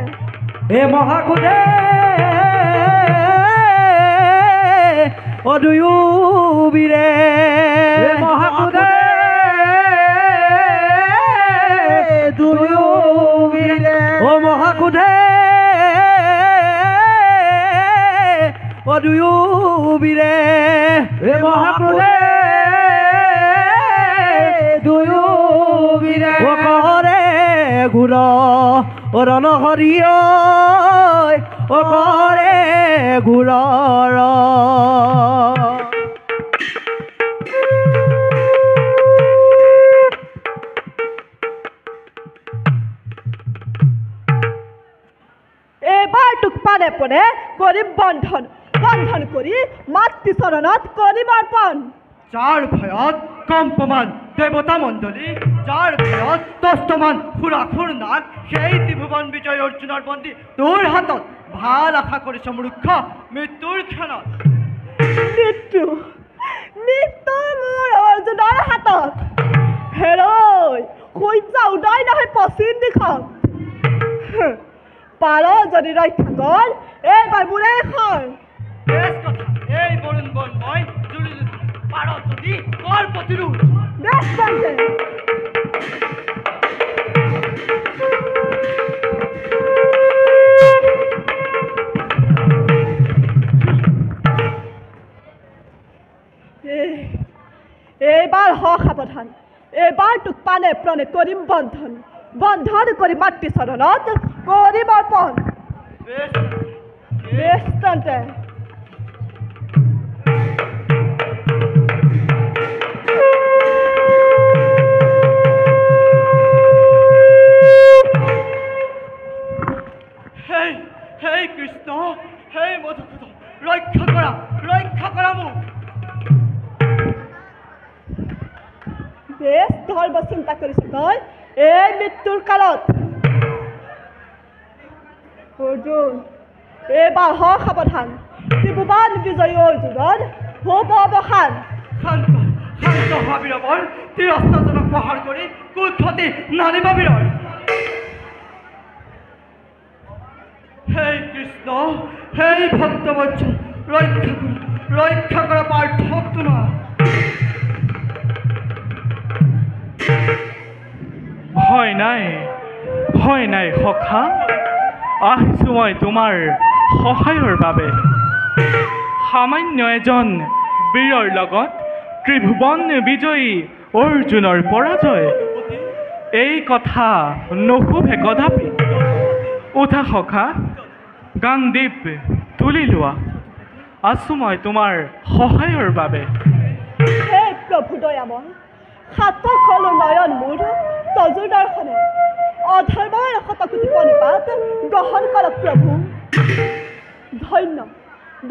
হে মহাকুদে অদুয়ো বীৰে মহাকুদে দুয়ো বীৰে ও মহাকুদে অদুয়ো বীৰে হে মহাকুদে দুয়ো বীৰে ও কৰে ঘূৰ ৰণ হৰিয় ও কৰে ঘূৰ এবাৰ তোক পানে পনে কৰিম বন্ধন বন্ধন কৰি মাতৃ চৰণত কৰিম অৰ্পণ যাৰ ভয়ত কম্পমান দেৱতা মণ্ডলী যাৰ ভয়ত তস্তমান সুৰাসুৰ নাগ সেই ত্ৰিভুৱন বিজয় অৰ্জুনৰ বন্দী তোৰ হাতত ভাল আশা কৰিছ মূৰ্খ মৃত্যুৰ ক্ষণত মৃত্যু মৃত্যু মোৰ অৰ্জুনৰ হাতত হেৰৈ সূৰ্য উদয় নহয় পশ্চিম দিশত পাৰ যদি ৰক্ষা কৰ এইবাৰ মোৰে এখন বেছ কথা এই বৰুণ বন মই জুৰিলো পাৰ যদি কৰ প্ৰতিৰোধ বেছ তেন্তে এইবাৰ হ সাৱধান এইবাৰ তোক পানে প্ৰাণে কৰিম বন্ধন বন্ধন কৰি মাতৃ চৰণত কৰিম অৰ্পণ বেছ তেন্তে হে কৃষ্ণ হে মধুসূদন ৰক্ষা কৰা মোক বেছ ধৰ্ম চিন্তা কৰিছ তই এই মৃত্যুৰ কালত অৰ্জুন এইবাৰ হ সাৱধান ত্ৰিভুৱন বিজয়ী অৰ্জুনৰ হ'ব অৱসান শান্ত হোৱা বীৰবৰ তিৰস্ত্ৰজনক প্ৰহাৰ কৰি কুক্ষতি নানিব বীৰৰ হে কৃষ্ণ হে ভক্তবৎসল ৰক্ষা কৰা পাৰ্থক তোমাৰ ভয় নাই সখা আহিছো মই তোমাৰ সহায়ৰ বাবে সামান্য এজন বীৰৰ লগত ত্ৰিভুৱন বিজয়ী অৰ্জুনৰ পৰাজয় এই কথা নুশুভে কদাপি উঠা সখা গাণ্ডীপ তুলি লোৱা আছো মই তোমাৰ সহায়ৰ বাবে হে প্ৰভু দয়াময় সাতকল নয়ন মোৰ তজুৰ দৰ্শনে অধৰ্মৰ শতকোটি প্ৰণিপাত গ্ৰহণ কৰক প্ৰভু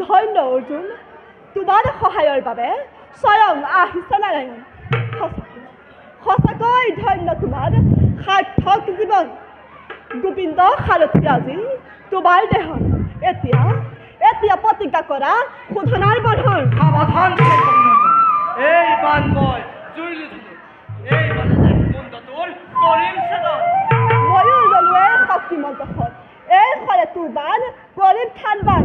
ধন্য অৰ্জুন তোমাৰ সহায়ৰ বাবে স্বয়ং আহিছে নাৰায়ণ সঁচাকৈ ধন্য তোমাৰ সাৰ্থক জীৱন গোবিন্দ সাৰথী আজি তোমাৰ দেহত এতিয়া প্ৰতিজ্ঞা কৰা শোধনাৰ বন্ধন সাৱধান এই বান মই জুৰিলো এই বানে মুণ্ড তোৰ কৰিম ছেদন ময়ো ল'লো এই শক্তিমন্ত ফল এই ফলে তোৰ বান কৰিম থান বান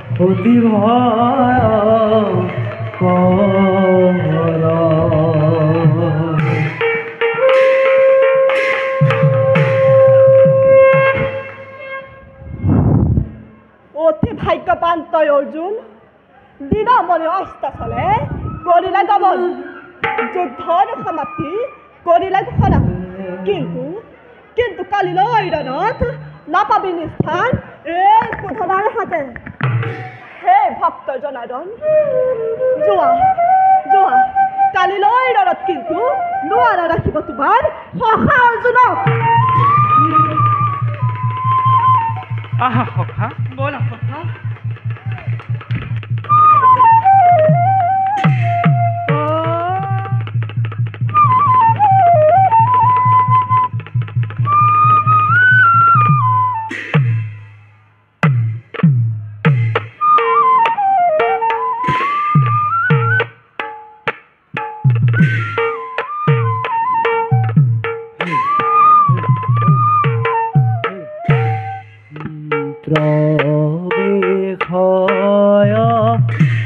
অতি অতি ভাগ্যৱান তই অৰ্জুন দিনমণি অস্তাচলে কৰিলা গমন যুদ্ধৰ সমাপ্তি কৰিলা ঘোষণা কিন্তু কালিলৈ ৰণত নাপাবি নিস্থান এই শোধনাৰ হাতে হে ভক্ত জনাৰ্দন যোৱা যোৱা কালিলৈ ৰণত কিন্তু নোৱাৰা ৰাখিব তোমাৰ সখা অৰ্জুনক আহা সখা ব'লা সখা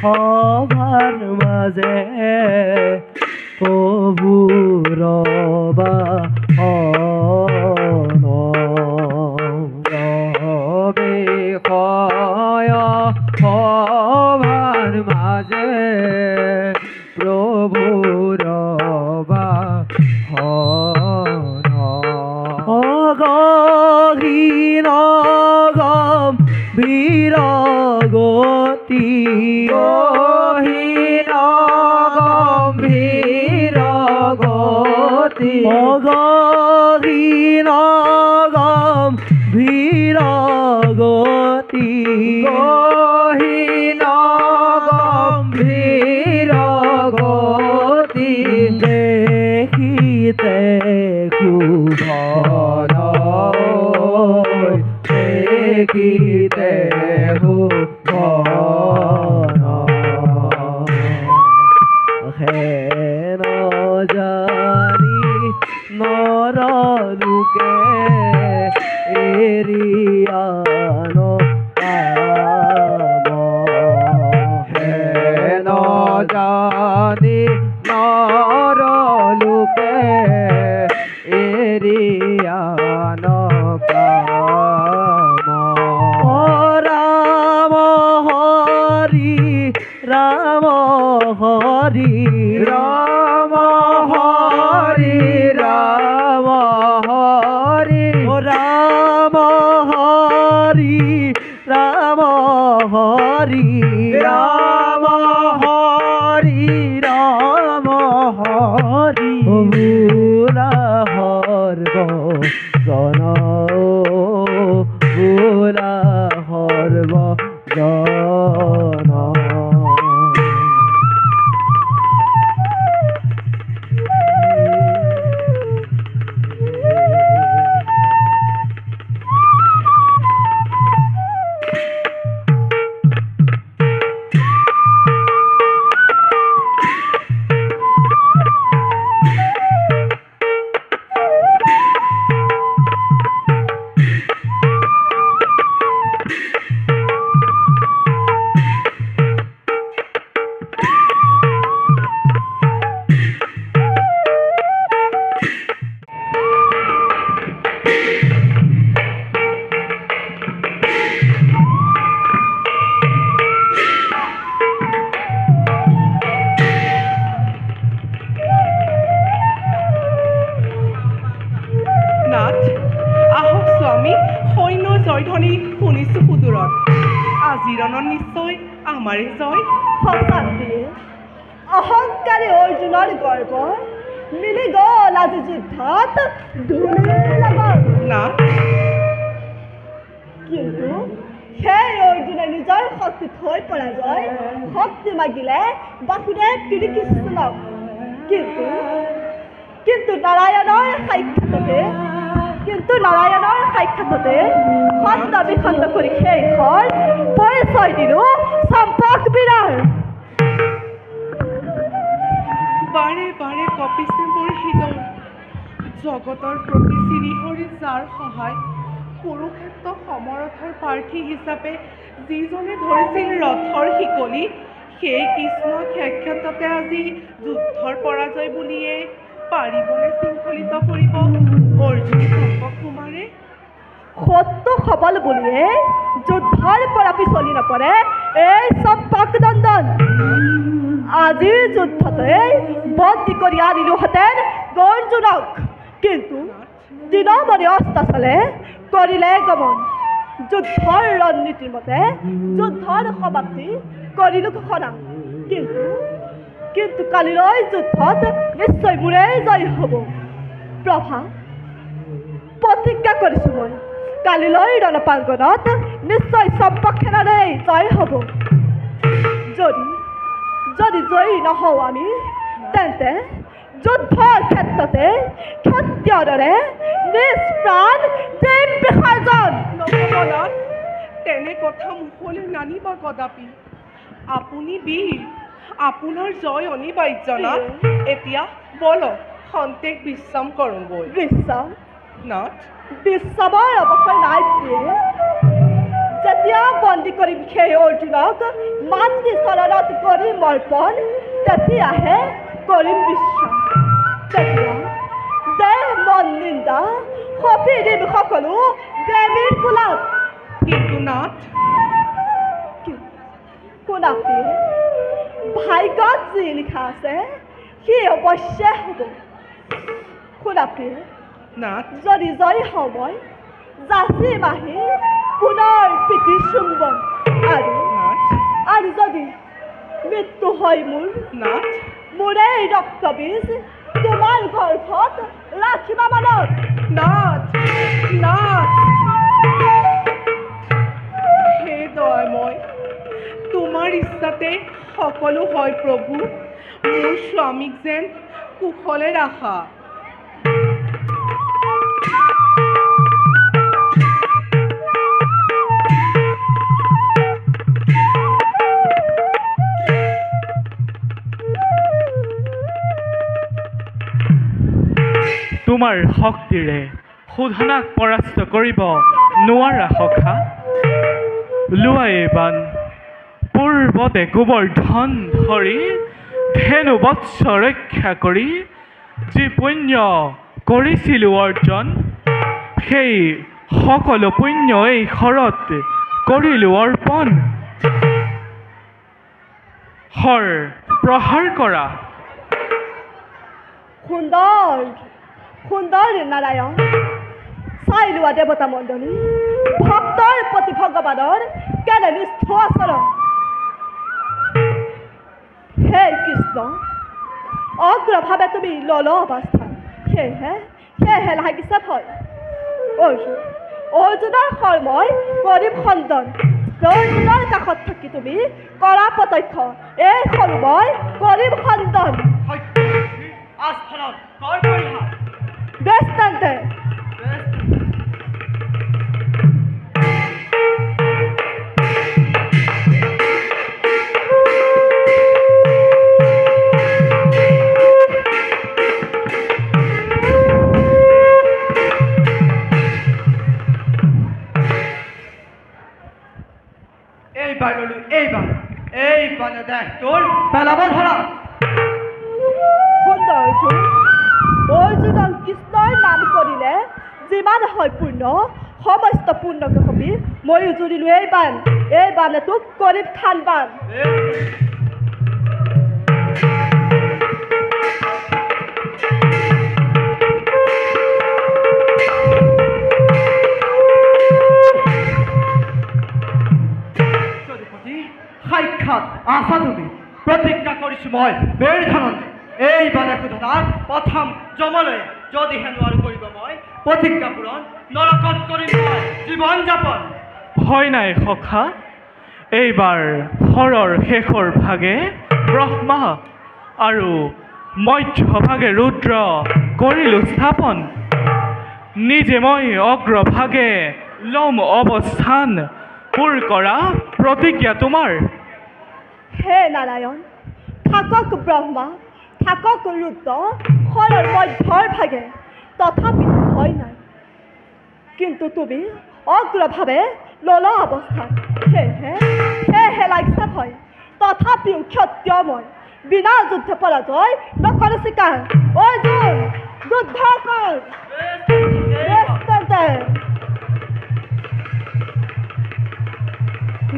সভাৰ মাজে প্ৰভুৰ সভাৰ মাজে প্ৰভুৰ অগহীন গম্ভীৰ গতি গহীন গম্ভীৰ গতি অগহীন গম্ভীৰ গতি গহীন গম্ভীৰ গতি দেখিতে শুভন দেখিতে হেন জানি নৰলোকে এৰিয়ান হেন জানি নৰলোকে এৰিয়ান ৰাম হৰি ৰাম হৰি ৰাম হৰি ৰাম হৰি ৰাম হৰি ৰাম হৰি ৰাম হৰি ৰাম হৰি বোলা সৰ্ব জন বোলা সৰ্ব জন অহংকাৰী অৰ্জুনৰ গৰ্ব মিলি গ'ল আজি যুদ্ধত ধূলিৰ লগত কিন্তু সেই অৰ্জুনে নিজৰ শক্তিত হৈ পৰাজয় শক্তি মাগিলে বাসুদেৱ শ্ৰীকৃষ্ণক কিন্তু নাৰায়ণৰ সাক্ষাততে খণ্ড বিখণ্ড কৰি সেই ঘৰ পৰিচয় দিলো চম্পক বীৰৰ বাৰে বাৰে কপিছে মোৰ হৃদয় জগতৰ প্ৰতি শ্ৰীহৰি যাৰ সহায় কুৰুক্ষেত্ৰ সমৰথৰ প্ৰাৰ্থী হিচাপে যিজনে ধৰিছিল ৰথৰ শিকলি সেই কৃষ্ণ ক্ষেত্ৰতে আজি যুদ্ধৰ পৰাজয় বুলিয়ে পাৰিবনে শৃংখলিত কৰিব অৰ্জুন চম্পক কুমাৰে শত্ৰু সবল বুলিয়ে যুদ্ধৰ পৰা পিছলি নপৰে এই চম্পক নন্দন আজিৰ যুদ্ধতে বন্দী কৰি আনিলোহেঁতেন অৰ্জুনক কিন্তু দিনমণি অস্ত চলে কৰিলে গমন যুদ্ধৰ ৰণনীতিৰ মতে যুদ্ধৰ সমাপ্তি কৰিলো ঘোষণা কিন্তু কালিলৈ যুদ্ধত নিশ্চয় মোৰেই জয় হ'ব প্ৰভা প্ৰতিজ্ঞা কৰিছোঁ মই কালিলৈ ৰণপাংগনত নিশ্চয় চম্পক সেনাৰেই জয় হ'ব যদি জয়ী নহওঁ আমি তেন্তে যুদ্ধৰ ক্ষেত্ৰতে ক্ষত্ৰিয়ৰ দৰে নিজ প্ৰাণ দিম বিসৰ্জন নৱনাথ তেনে কথা মুখলৈ নানিবা কদাপি আপুনি বীৰ আপোনাৰ জয় অনিবাৰ্য নাথ এতিয়া বলক খন্তেক বিশ্ৰাম কৰোঁগৈ বিশ্ৰাম নাথ বিশ্ৰামৰ অৱসৰ নাই প্ৰিয়ে যেতিয়া বন্দী কৰিম সেই অৰ্জুনক মাতৃ চৰণত কৰিম অৰ্পণ তেতিয়াহে কৰিম বিশ্ৰাম তেতিয়া দেহ মন নিন্দা সপি দিম সকলো দেৱীৰ কোলাত কিন্তু নাথ শুনা প্ৰিয়ে ভাগ্যত যি লিখা আছে সি অৱশ্যে হ'ব শুনা প্ৰিয়ে নাথ যদি জয় হওঁ মই যাচি মাহি পুনৰ পিঠি চুম্বন আৰু যদি মৃত্যু হয় মোৰ নাথ মোৰে ৰক্তবীজ তোমাৰ গৰ্ভত ৰাখিবা মনত নাথ নাথ হে দয়াময় তোমাৰ ইচ্ছাতে সকলো হয় প্ৰভু মোৰ স্বামীক যেন কুশলে ৰাখা তোমাৰ শক্তিৰে শোধনাক পৰাস্ত কৰিব নোৱাৰা সখা লোৱা এই বান পূৰ্বতে গোবৰ্ধন ধৰি ধেনু বৎস ৰক্ষা কৰি যি পুণ্য কৰিছিলোঁ অৰ্জন সেই সকলো পুণ্য এই শৰত কৰিলোঁ অৰ্পণ হৰ প্ৰহাৰ কৰা সুন্দৰ নাৰায়ণ চাই লোৱা দেৱতা মণ্ডলী ভক্তৰ প্ৰতি ভগৱানৰ কেনে নিষ্ঠ আচৰণ হে কৃষ্ণ অগ্ৰভাৱে তুমি লল অৱস্থা সেয়েহে লাগিছে ভয় অৰ্জুনৰ শৰ্মই কৰিম খণ্ডন অৰ্জুনৰ কাষত থাকি তুমি কৰা প্ৰত্যক্ষ এই সৰু মই কৰিম খণ্ডন বেছ তেন্তে এইবাৰ দেখ তোৰ পেলাব ধৰা সুন্দৰ অৰ্জুনক কৃষ্ণৰ নাম কৰিলে যিমান হয় পূৰ্ণ সমস্ত পূৰ্ণকে সপি মই জুৰিলো এই বানে তোক কৰিম থান বান সাক্ষাৎ আছা তুমি প্ৰতিজ্ঞা কৰিছোঁ মই বেৰ ধনতে এই বানে শোধনাৰ প্ৰথম জমলৈ যদিহে নোৱাৰো কৰিব মই প্ৰতিজ্ঞা পূৰণ নৰকত কৰিম মই জীৱন যাপন ভয় নাই সখা এইবাৰ হৰৰ শেষৰ ভাগে ব্ৰহ্মা আৰু মধ্যভাগে ৰুদ্ৰ কৰিলোঁ স্থাপন নিজে মই অগ্ৰভাগে ল'ম অৱস্থান পূৰ কৰা প্ৰতিজ্ঞা তোমাৰ হে নাৰায়ণ থাকক ব্ৰহ্মা থাকক ৰুদ্ৰ হৰৰ মধ্যৰ ভাগে তথাপি ভয় নাই কিন্তু তুমি অগ্ৰভাৱে লল অৱস্থান সেয়েহে লাগিছে ভয় তথাপিও ক্ষত্ৰিয় মই বিনা যুদ্ধ পৰাজয় নকৰো স্বীকাৰ অৰ্জুন যুদ্ধ কৰ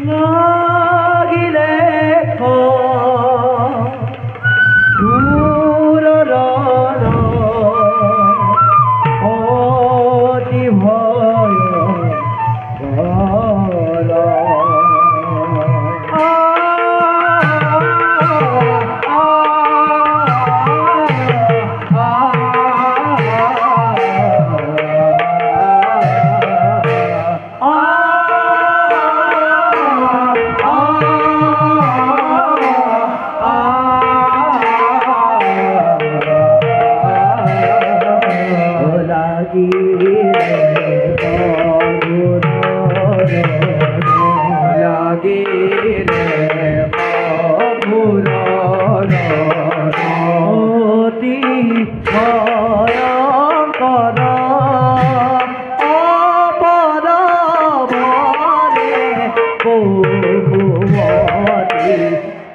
লাগিলে অতি ভয় বহুমতি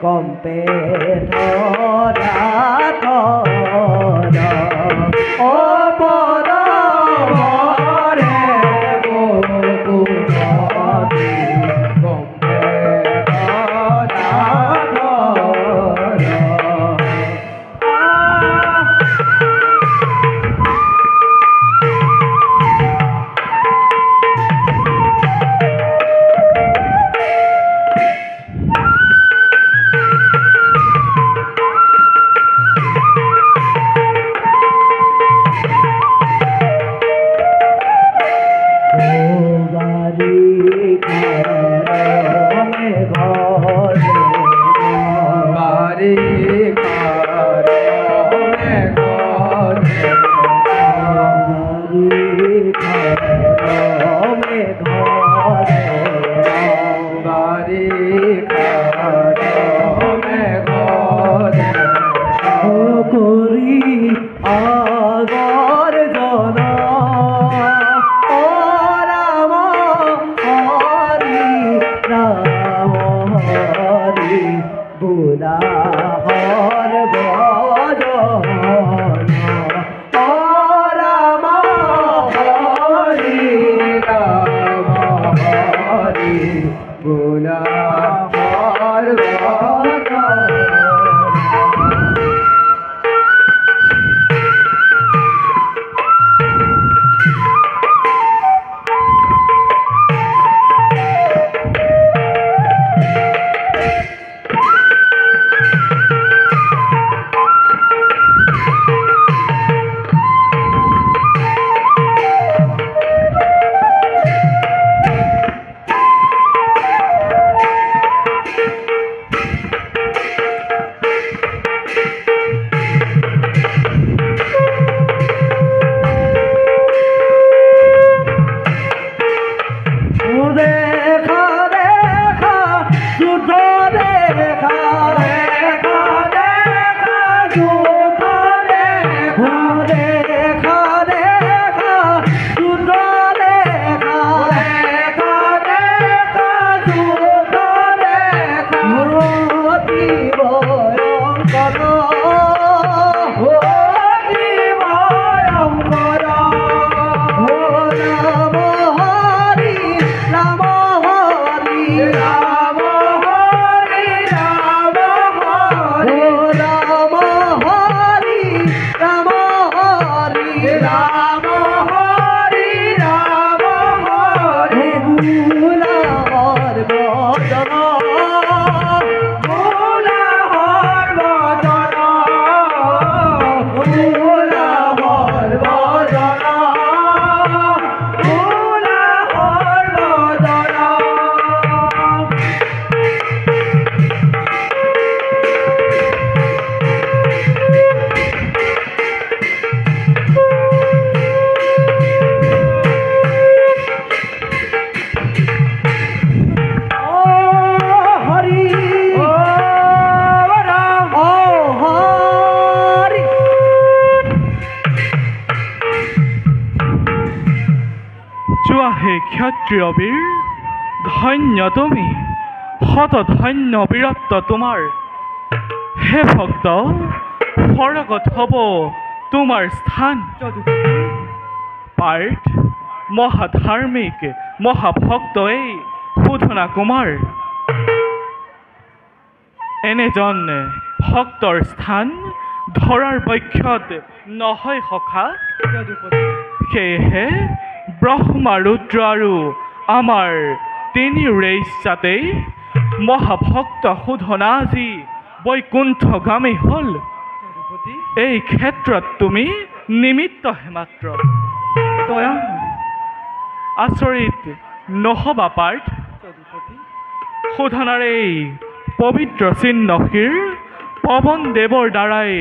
কম্পে ধৰা ধৰ অ পৰমৰে বহুমতি কম্পে ধৰা ধৰ ক্ষত্ৰিয় বীৰ ধন্য তুমি শত ধন্য বীৰত্ব তোমাৰ হে ভক্ত স্বৰ্গত হব তোমাৰ স্থান পাৰ্থ মহাধাৰ্মিক মহাভক্ত এই সুধনা কুমাৰ এনেজন ভক্তৰ স্থান ধৰাৰ বক্ষত নহয় সখা সেয়েহে ব্ৰহ্মা ৰুদ্ৰ আৰু আমাৰ তিনিওৰে ইচ্ছাতেই মহাভক্ত সুধনা আজি বৈকুণ্ঠগামী হ'ল এই ক্ষেত্ৰত তুমি নিমিত্তহে মাত্ৰ আচৰিত নহবা পাৰ্থ সুধনাৰ এই পবিত্ৰ চিহ্নশিৰ পৱন দেৱৰ দ্বাৰাই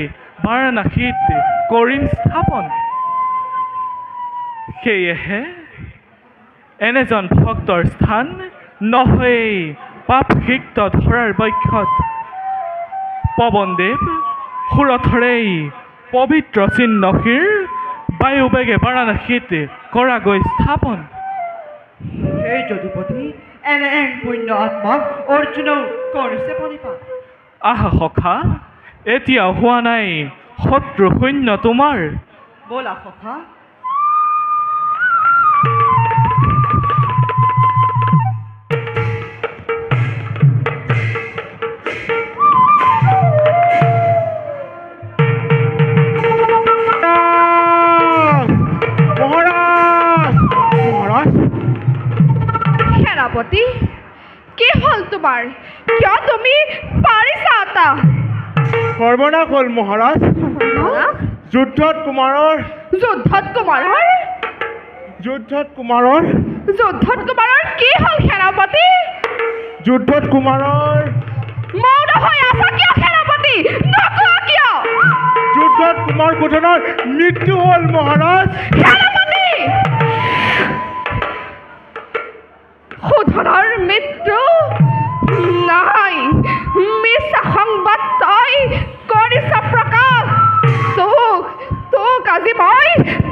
বাৰাণসীত কৰিম স্থাপন সেয়েহে এনেজন ভক্তৰ স্থান নহয় পাপসিক্ত ধৰাৰ বক্ষত পৱনদেৱ সুৰথৰেই পবিত্ৰ চিহ্নশিৰ বায়ুবেগে বাৰাণসীত কৰাগৈ স্থাপন সেই যদুপতি এনে পুণ্য আত্মাক অৰ্জুনেও কৰিছে প্ৰণিপাত। আহা সখা, এতিয়া হোৱা নাই শত্ৰু শূন্য তোমাৰ। ব'লা সখা। সেনাপতি, কি হ'ল তোমাৰ? কিয় তুমি পাৰিছা এটা? সৰ্বনাশ হ'ল মহাৰাজ। যুদ্ধত কুমাৰৰ কি হ'ল সেনাপতি? যুদ্ধত কুমাৰৰ মৌন হৈ আছা কিয় সেনাপতি? নকোৱা কিয়? যুদ্ধত কুমাৰ কুটনৰ মৃত্যু হ'ল মহাৰাজ। সেনাপতি, সুধনৰ মৃত্যু নাই, মিছা সংবাদ তই কৰিছ প্ৰকাশ।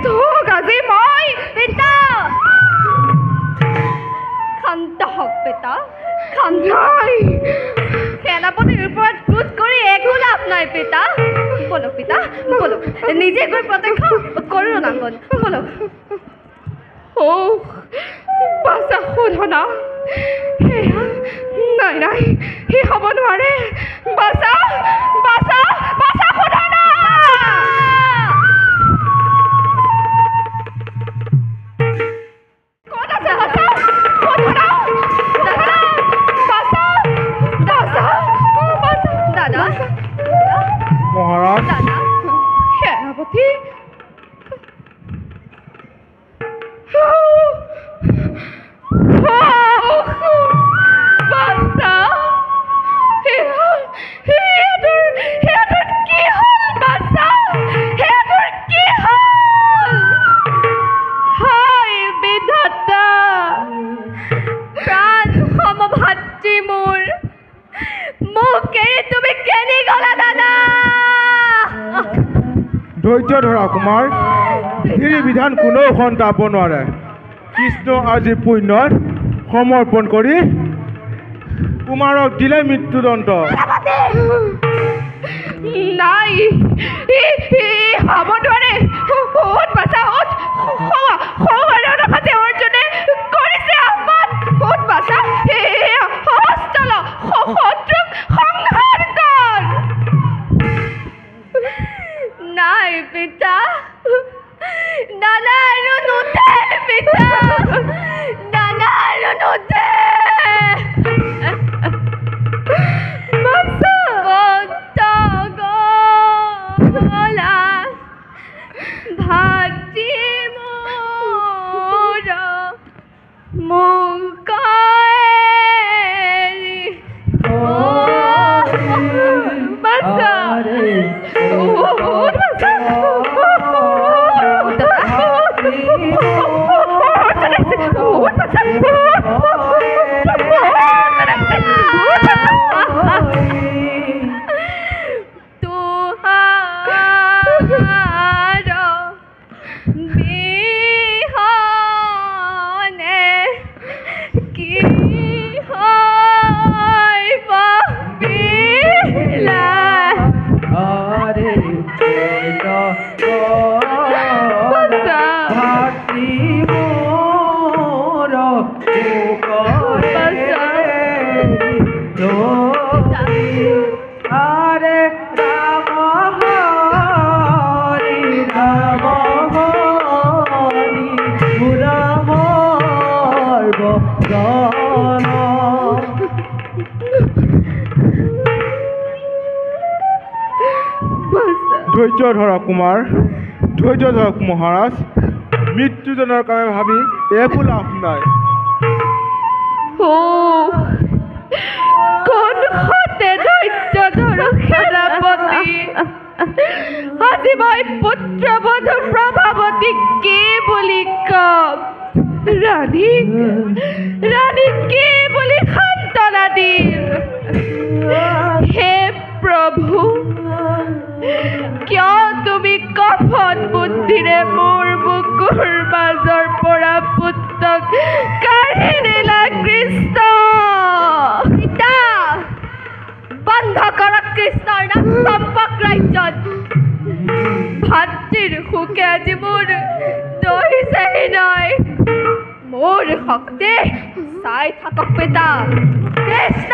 তোক আজি মই পিতা। শান্ত হওক পিতা, শান্ত। সেনাপতিৰ ওপৰত ক্ৰোধ কৰি একো লাভ নাই পিতা। বলক পিতা, বলক নিজে গৈ প্ৰত্যক্ষ কৰোঁ নাংগন, বলক। বাছা শোধনা, নাই সি হ'ব নোৱাৰে। বাছা শোধনা। ক'ত আছে বাছা? শোধনা, দাদা মহাৰাজ। দাদা সেনাপতি, ধৈৰ্য ধৰা কুমাৰ, হিৰি বিধান কোনেও সন্তাপ নোৱাৰে। কৃষ্ণ আজি পুণ্যত সমৰ্পণ কৰি কুমাৰক দিলে মৃত্যুদণ্ড। নাই হ'ব নোৱাৰে। অৰ্জুনে কৰিছে আহ্বান। শত্ৰুক সংহাৰ কৰ। নাই পিতা, দাদা আৰু নুঠে পিতা, দাদা আৰু নুঠে। ভাজি মোৰ মোক ধৈৰ্য ধৰক কুমাৰ, ধৈৰ্য ধৰক মহাৰাজ। মৃত্যুজনৰ কাৰণে ভাবি একো লাভ নাই। কোন হতে ধৈৰ্য ধৰো সেনাপতি? আজি মই পুত্ৰবধূ প্ৰভাৱতীক কি বুলি কম? ৰাণীক কি বুলি সান্তনা দিম? হে প্ৰভু, কিয় তুমি কফন বুদ্ধিৰে মোৰ বুকুৰ মাজৰ পৰা পুত্ৰক কাঢ়ি নিলা কৃষ্ণ? চম্পক ৰাজ্যত ভাতৃৰ সুখে আজি মোৰ দহিছেই নাই মোৰ শক্তি চাই থাকক পিতা কৃষ্ণ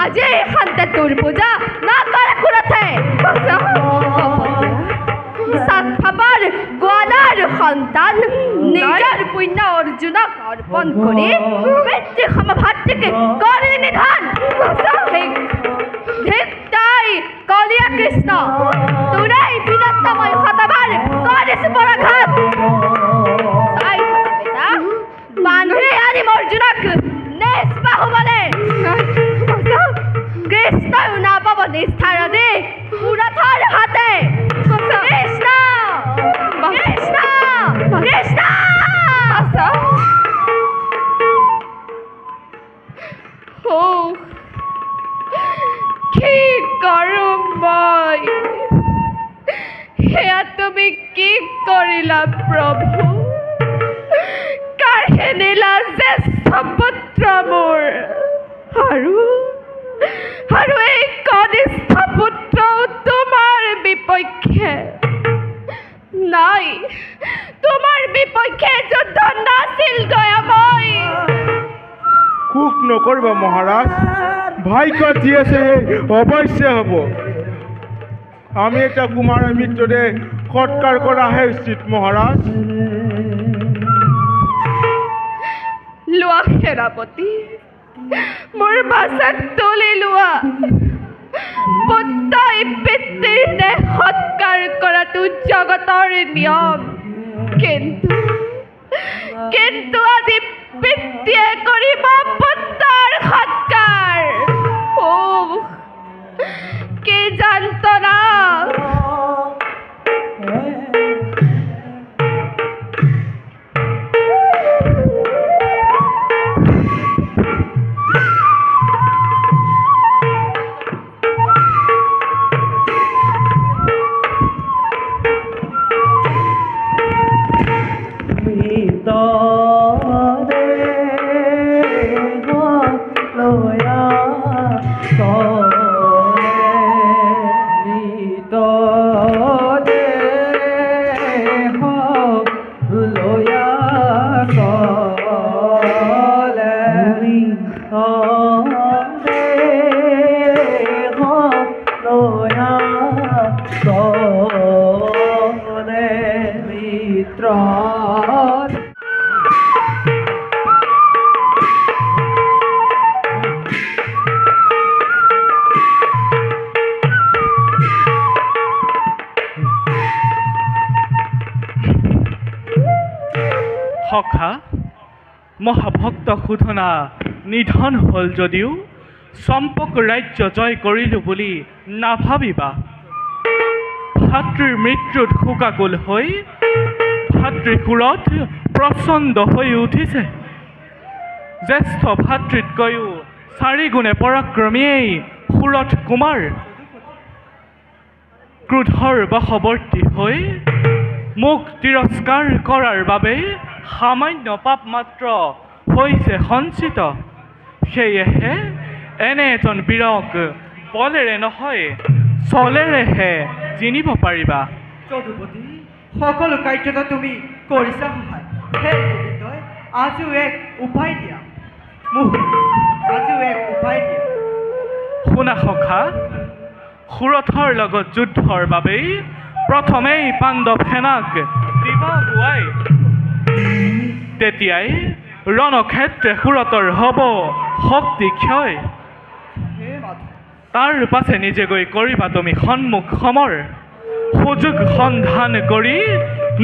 আজি শান্তে তোৰ পূজা নকৰে কোনথে সাতভাবৰ গোৱালাৰ সন্তান নিজৰ পুণ্য অৰ্জুনক অৰ্পণ কৰি পিতৃ সমভাতৃকে কৰিলে নিধান ধিক্তাই কলিয়া কৃষ্ণ তোৰাই বীৰত্বময় শতবাৰ কৰিছো পৰাঘাত চাই থাকা পিতা বান্ধি আনিম অৰ্জুনক নিষ্বাহুবলে কৃষ্ণই নাপাব নিষ্ঠাৰ দি পুৰথৰ হাতে কৃষ্ণ কৃষ্ণ কৃষ্ণ কি কৰোঁ মই সেয়া তুমি কি কৰিলা প্ৰভু কাঢ়ি নিলা জ্যেষ্ঠ পুত্ৰ মোৰ আৰু এই কনিষ্ঠ পুত্ৰ তোমাৰ বিপক্ষে নাই তোমাৰ বিপক্ষে যুদ্ধ নাছিল দয়াময় সুখ নকৰিব মহাৰাজ ভাগ্য যি আছে অৱশ্যে হ'ব আমি এটা কুমাৰৰ মৃত্যুৰে সৎকাৰ কৰাহে উচিত মহাৰাজ লোৱা সেনাপতি মোৰ বাছক তুলি লোৱা পুত্ৰই পিতৃৰ দেহ সৎকাৰ কৰাটো জগতৰ নিয়ম কিন্তু আজি পিতৃয়ে কৰিব পুত্ৰৰ সৎকাৰ কি যন্ত্ৰণা সখা মহাভক্ত শোধনা নিধন হ'ল যদিও চম্পক ৰাজ্য জয় কৰিলোঁ বুলি নাভাবিবা ভাতৃৰ মৃত্যুত শোকাকুল হৈ ভাতৃকুলত প্ৰচণ্ড হৈ উঠিছে জ্যেষ্ঠ ভাতৃতকৈও 4 গুণে পৰাক্ৰমীয়েই সুৰথ কুমাৰ ক্ৰোধৰ বশৱৰ্তী হৈ মোক তিৰস্কাৰ কৰাৰ বাবে সামান্য পাপ মাত্ৰ হৈছে সঞ্চিত সেয়েহে এনে এজন বীৰক বলেৰে নহয় চলেৰেহে চিনিব পাৰিবা যদুপতি সকলো কাৰ্যত তুমি কৰিছা সহায় হে গোবিন্দই আজিও এক উপায় দিয়া মোক আজিও এক উপায় দিয়া শুনা সখা সুৰথৰ লগত যুদ্ধৰ বাবেই প্ৰথমেই পাণ্ডৱ সেনাক দিবা গুৱাই তেতিয়াই ৰণক্ষেত্ৰে সুৰথৰ হ'ব শক্তি ক্ষয় তাৰ পাছে নিজে গৈ কৰিবা তুমি সন্মুখ সমৰ সুযোগ সন্ধান কৰি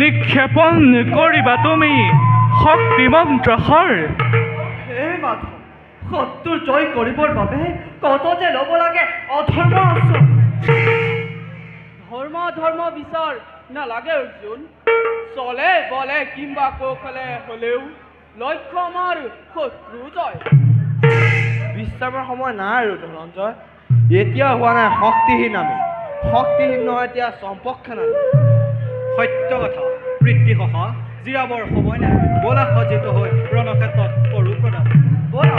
নিক্ষেপণ কৰিবা তুমি শক্তি মন্ত্ৰ হৰ হে মাধৱ শত্ৰু জয় কৰিবৰ বাবে কত যে ল'ব লাগে অধৰ্ম আশ্ৰম ধৰ্ম বিচাৰ নালাগে অৰ্জুন চলে বলে কিংবা কৌশলে হ'লেও লক্ষ্য আমাৰ শত্ৰু জয় বিশ্ৰামৰ সময় নাই আৰু ধনঞ্জয় এতিয়া হোৱা নাই শক্তিহীন আমি শক্তিহীন নহয় এতিয়া চম্পকখান সত্য কথা বৃত্তিসহ জিৰাবৰ সময় নাই বলা সজ্জিত হৈ ৰণক্ষেত্ৰত কৰো প্ৰদান বলা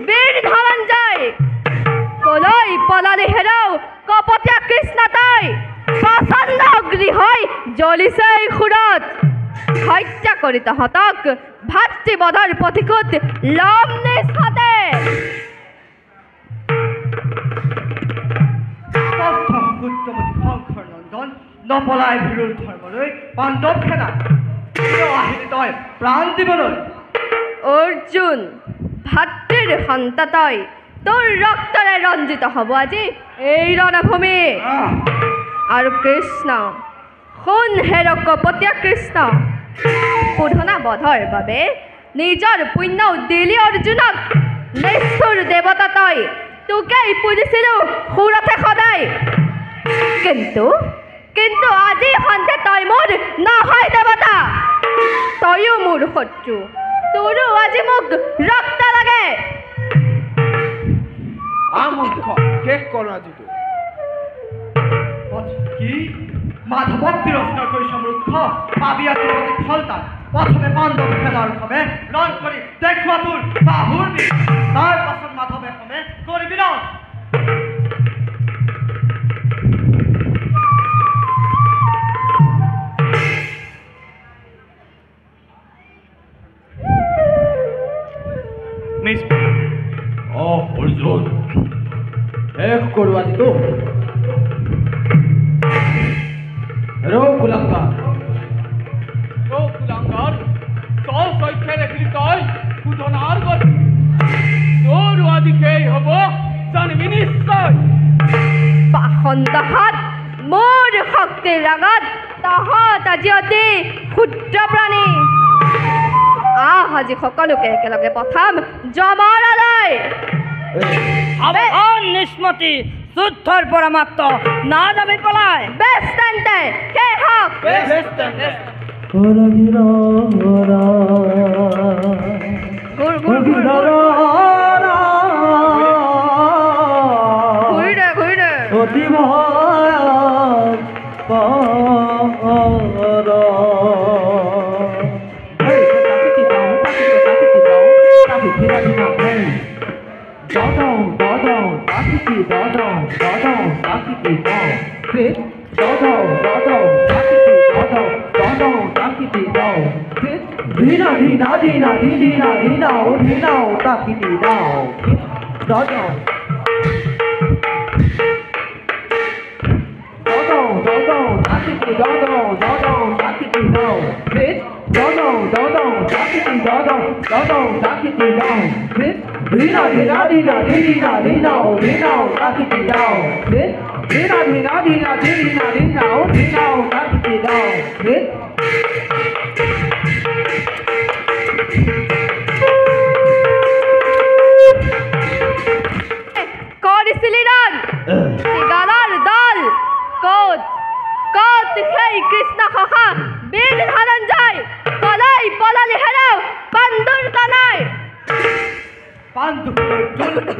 বীৰ ধনঞ্জয় কলৈ পলালি হেৰাও কপটীয়া কৃষ্ণ তই প্ৰচণ্ড অগ্নি হৈ জ্বলিছে এই সুৰত হত্যা কৰি তহঁতক ভাতৃবধৰ পথিকত লম নিষ্ঠাতে শংকৰ নন্দন নপলাই ভিৰুৰ ধৰ্মলৈ পাণ্ডৱ সেনা আহিলি তই প্ৰাণ দিবলৈ অৰ্জুন ভাতৃৰ সন্তান তই তোৰ ৰক্তৰে ৰঞ্জিত হ'ব আজি এই ৰণভূমি আৰু কৃষ্ণ সোণ হেৰ কপটীয়া কৃষ্ণ শোধনা বধৰ বাবে নিজৰ পুণ্য দিলি অৰ্জুনক নিষ্ঠুৰ দেৱতা তই তোকেই পুজিছিলোঁ সুৰথে সদায় কিন্তু আজি সন্ধ্যে তই মোৰ নহয় দেৱতা তয়ো মোৰ শত্ৰু তোৰো আজি মোক ৰক্ত লাগে শেষ কৰ আজিতো কি মাধৱক তিৰস্কাৰ কৰি সমৃদ্ধ পাবি আজি ফলতা প্ৰথমে পাণ্ডৱ খেলাৰ সমে ৰণ কৰি দেখুৱা তোৰ বাহুৰ বিষ তাৰ পাছত মাধৱে সমে কৰিবি ৰণ অৰ্জুন শেষ কৰোঁ আজিতো কুলাংগাৰ তই সৈখ্যে দেখিলি তই শোধনাৰ গতি তোৰ আজি সেই হ'ব জানিবি নিশ্চয় পাখণ্ডহাত মোৰ শক্তিৰ ৰাগত তহঁত আজি অতি ক্ষুদ্ৰ প্ৰাণী আহ আজি সকলোকে একেলগে পঠাম যমৰালৈ সাৱধান নিষ্মতি যুদ্ধৰ পৰা মাত্ৰ না যাবি পলাই বেছ তেন্তে সেই হওক কৰিছিলি ৰণ গানৰ দল ক'ত সেই কৃষ্ণ সখা বীৰ ধনঞ্জয় কলৈ পলালি হেৰাও পাণ্ডুৰ তনয়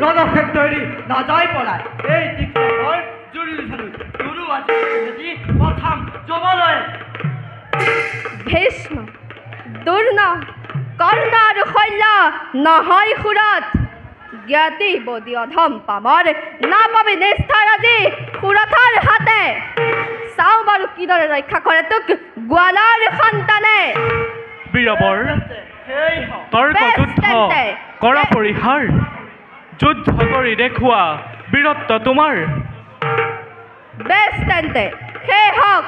ৰণক্ষেত্ৰ এৰি নাযায় পলাই এই দিশৰ জুৰিল ধনু তোৰো আজি প্ৰথম যমলৈ ভীষ্ম দুৰ্ণ কৰ্ণ আৰু শল্য নহয় সুৰত জ্ঞাতি বদি অধম পামৰ নাপাবি নিষ্ঠাৰ আজি সুৰথৰ হাতে চাওঁ বাৰু কিদৰে ৰক্ষা কৰে তোক গোৱালাৰ সন্তানে বীৰবৰ তৰ্ক যুদ্ধ কৰা পৰিহাৰ যুদ্ধ কৰি দেখুওৱা বীৰত্ব তোমাৰ বেছ তেন্তে সেই হওক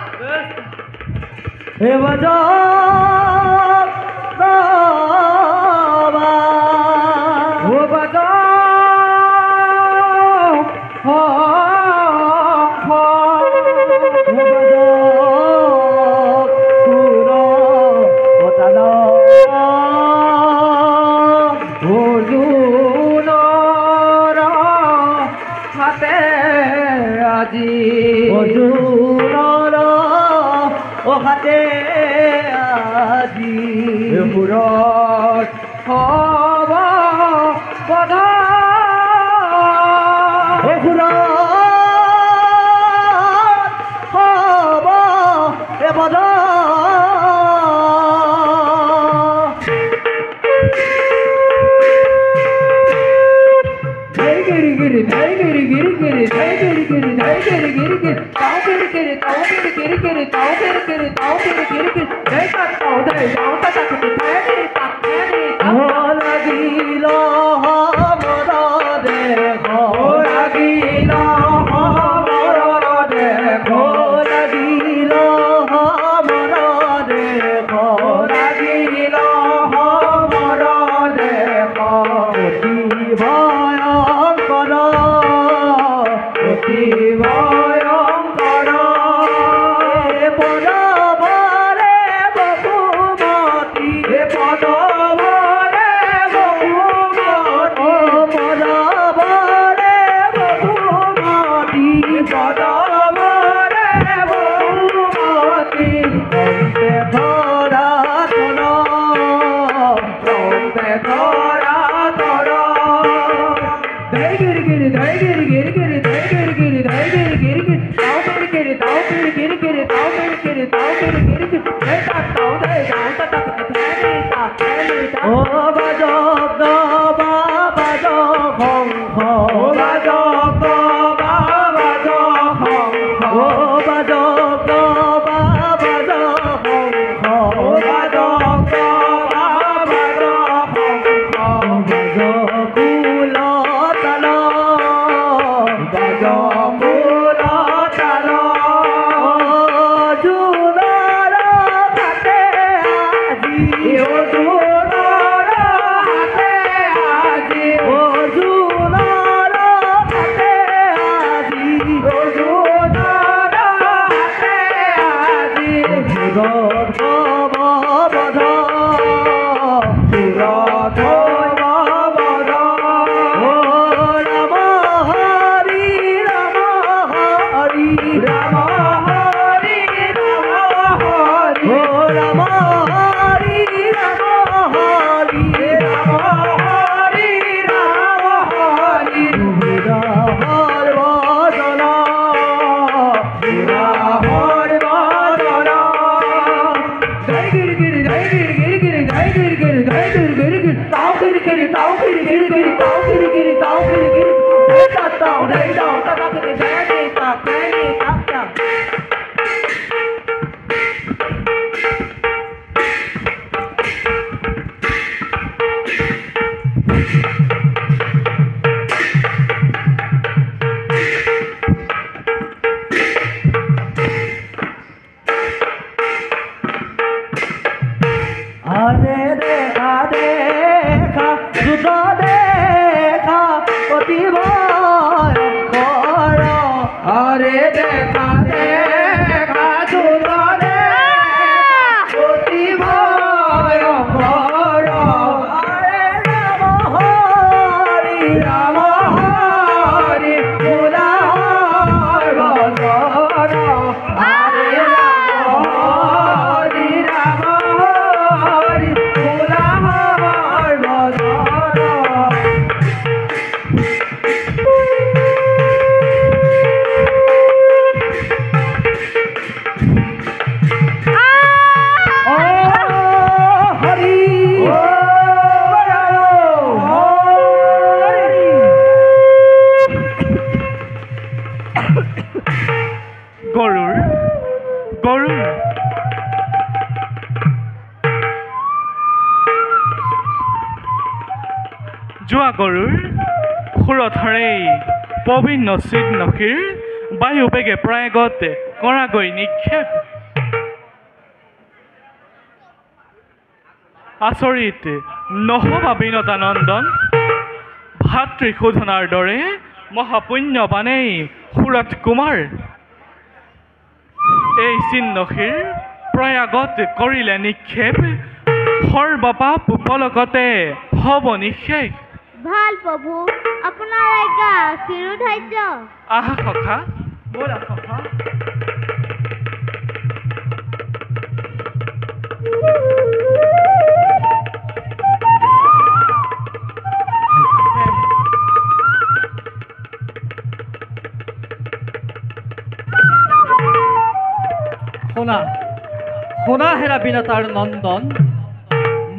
যোৱা গৰুৰ সুৰথৰে পবিন্ন চিত নখীৰ বায়ুবেগে প্ৰয়াগত কৰাগৈ নিক্ষেপ আচৰিত নহবা বিনতানন্দন ভাতৃ শোধনাৰ দৰে মহাপুণ্যবানেই সুৰথ কুমাৰ এই চিন্নখীৰ প্ৰয়াগত কৰিলে নিক্ষেপ সৰ্বপাপ পলকতে হব নিশেষ ভাল প্ৰভু আপোনাৰ আজ্ঞা চিৰোধাৰ্য আহা সখা ব'লা সখা শুনা শুনা হেৰা বিনতাৰ নন্দন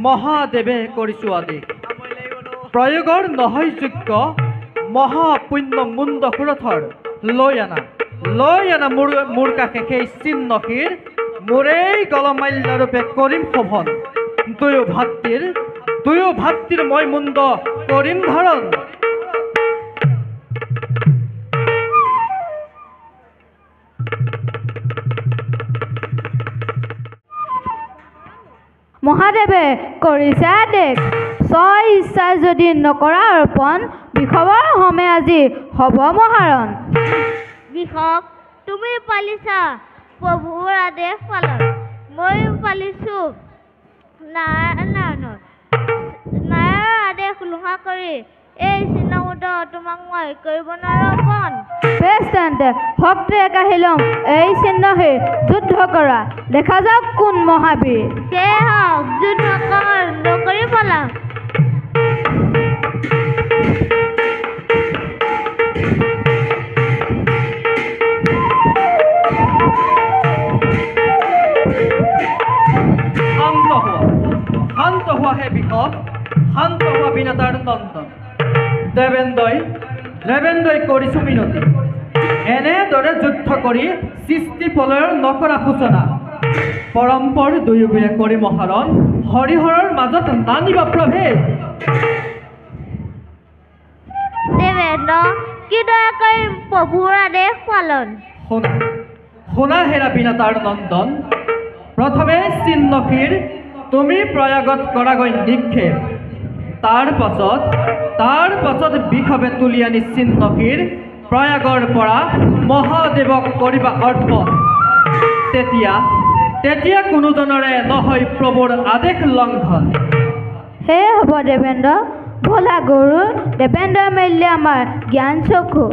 মহাদেৱে কৰিছো আদেশ প্ৰয়োগৰ নহয় যোগ্য মহাপুণ্য মুণ্ড সুৰথৰ লৈ আনা লৈ আনা মোৰ কাষে সেই চিহ্নশীৰ মোৰেই গলমাল্যৰূপে কৰিম শোভন দুয়ো ভাতৃৰ মই মুণ্ড কৰিম ধৰণ মহাদেৱে কৰিছে আদেশ ছয় ইচ্ছা যদি নকৰা অৰ্পণ বিষৱৰ হমে আজি হ'ব মহাৰণ বিষক তুমি পালিছা প্ৰভুৰ আদেশ পালন ময়ো পালিছোঁ নাৰায়ণৰ আদেশ লোহা কৰি এই চিহ্নমুদ্ৰ তোমাক মই কৰিব নোৱাৰোঁ বেছ তেন্তে ভক্তে কাঢ়ি ল'ম এই চিহ্নহীৰ যুদ্ধ কৰা দেখা যাওক কোন মহাবীৰ সেয়ে হওক যুদ্ধ নকৰি পলাও শান্ত হোৱা হে বিষক শান্ত হোৱা বিনাতাৰ নন্দন দেৱেন্দ্ৰই কৰিছোঁ মিনতি এনেদৰে যুদ্ধ কৰি সৃষ্টি প্ৰলয়ৰ নকৰা সূচনা পৰম্পৰ দুয়োবোৰে কৰি মহাৰণ হৰিহৰৰ মাজত নানিবা প্ৰভেদ দেৱেন্দ্ৰ কিদৰে কৰিম প্ৰভুৰ আদেশ পালন শুনা হেৰা বিনাতাৰ নন্দন প্ৰথমে চিহ্নশীৰ তুমি প্ৰয়াগত কৰাগৈ নিক্ষেপ তাৰ পাছত বিষৱে তুলি আনি চিহ্নশীৰ প্ৰয়াগৰ পৰা মহাদেৱক কৰিবা অৰ্পণ তেতিয়া কোনোজনৰে নহয় প্ৰভুৰ আদেশ লংঘন সেয়ে হ'ব দেৱেন্দ্ৰ ভোলা গৰু দেৱেন্দ্ৰ মেলিলে আমাৰ জ্ঞান চকু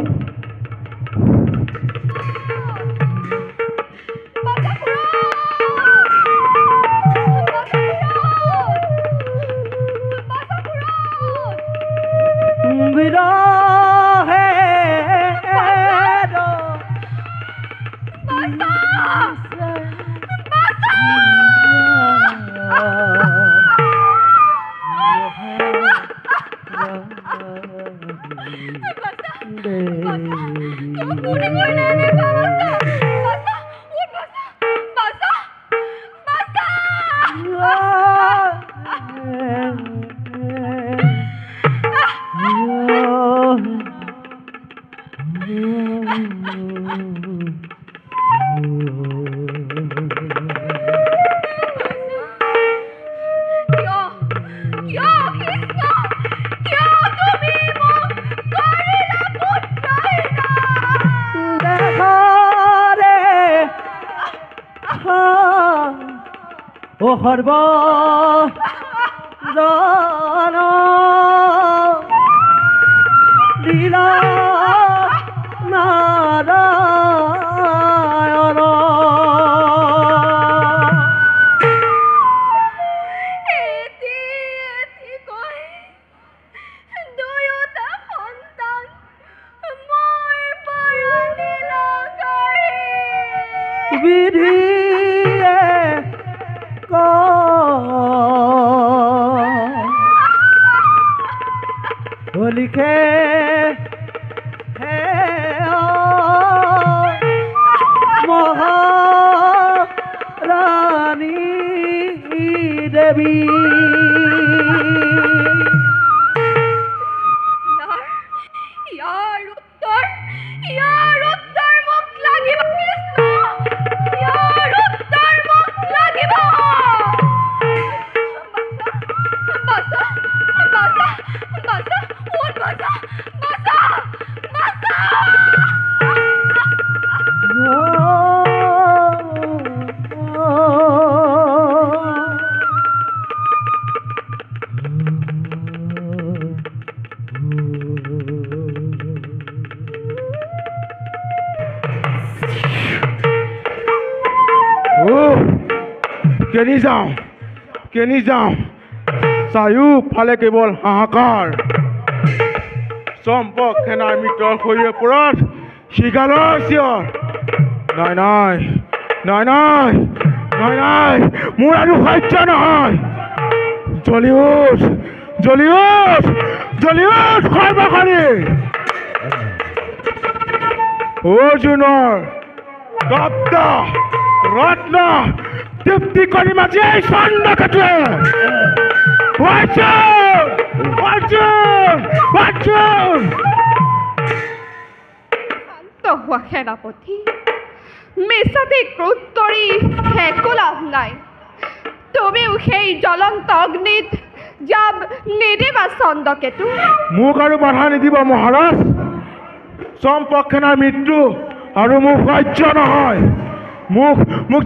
সৰ্ব জন লীলা নাৰায়ণ বিধিয়ে লিখে হে মহাৰাণী দেৱী ইয়াৰ উত্তৰ মোক লাগিব কৃষ্ণ ইয়াৰ উত্তৰ মোক লাগিব কেনি যাওঁ চাৰিওফালে কেৱল হাহাকাৰ চম্পক সেনাৰ মৃতৰ শৰীৰৰ ওপৰত শিগালৰ চিঞৰ নাই মোৰ আৰু সহ্য নহয় জ্বলি উঠ সৰ্বশাৰী অৰ্জুনৰ তপ্ত ৰত্ন তৃপ্তি কৰি মাজি এই চন্দ্ৰকেতুৱে অৰ্জুন অৰ্জুন অৰ্জুন শান্ত হোৱা সেনাপতি মিছাতে ক্ৰোধ কৰি একো লাভ নাই তুমিও সেই জ্বলন্ত অগ্নিত জাপ নিদিবা চন্দ্ৰকেতু মোক আৰু বাধা নিদিব মহাৰাজ চম্পক সেনাৰ মৃত্যু আৰু মোক সহ্য নহয় মোক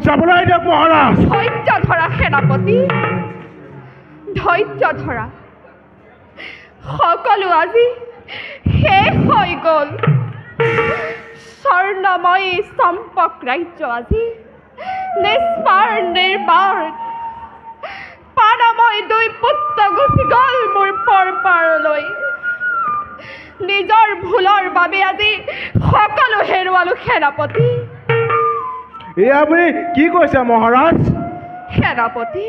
যাবলৈ দিয়ক মহাৰাজ ধৈৰ্য ধৰা সেনাপতি ধৈৰ্য ধৰা সকলো আজি শেষ হৈ গ'ল স্বৰ্ণময়ী চম্পক ৰাজ্য আজি নিষ্পাৰ নিৰ্বাৰ পানময় দুই পুত্ৰ গুচি গ'ল মোৰ পৰপাৰলৈ নিজৰ ভুলৰ বাবে আজি সকলো হেৰুৱালো সেনাপতি এই আপুনি কি কৈছে মহাৰাজ সেনাপতি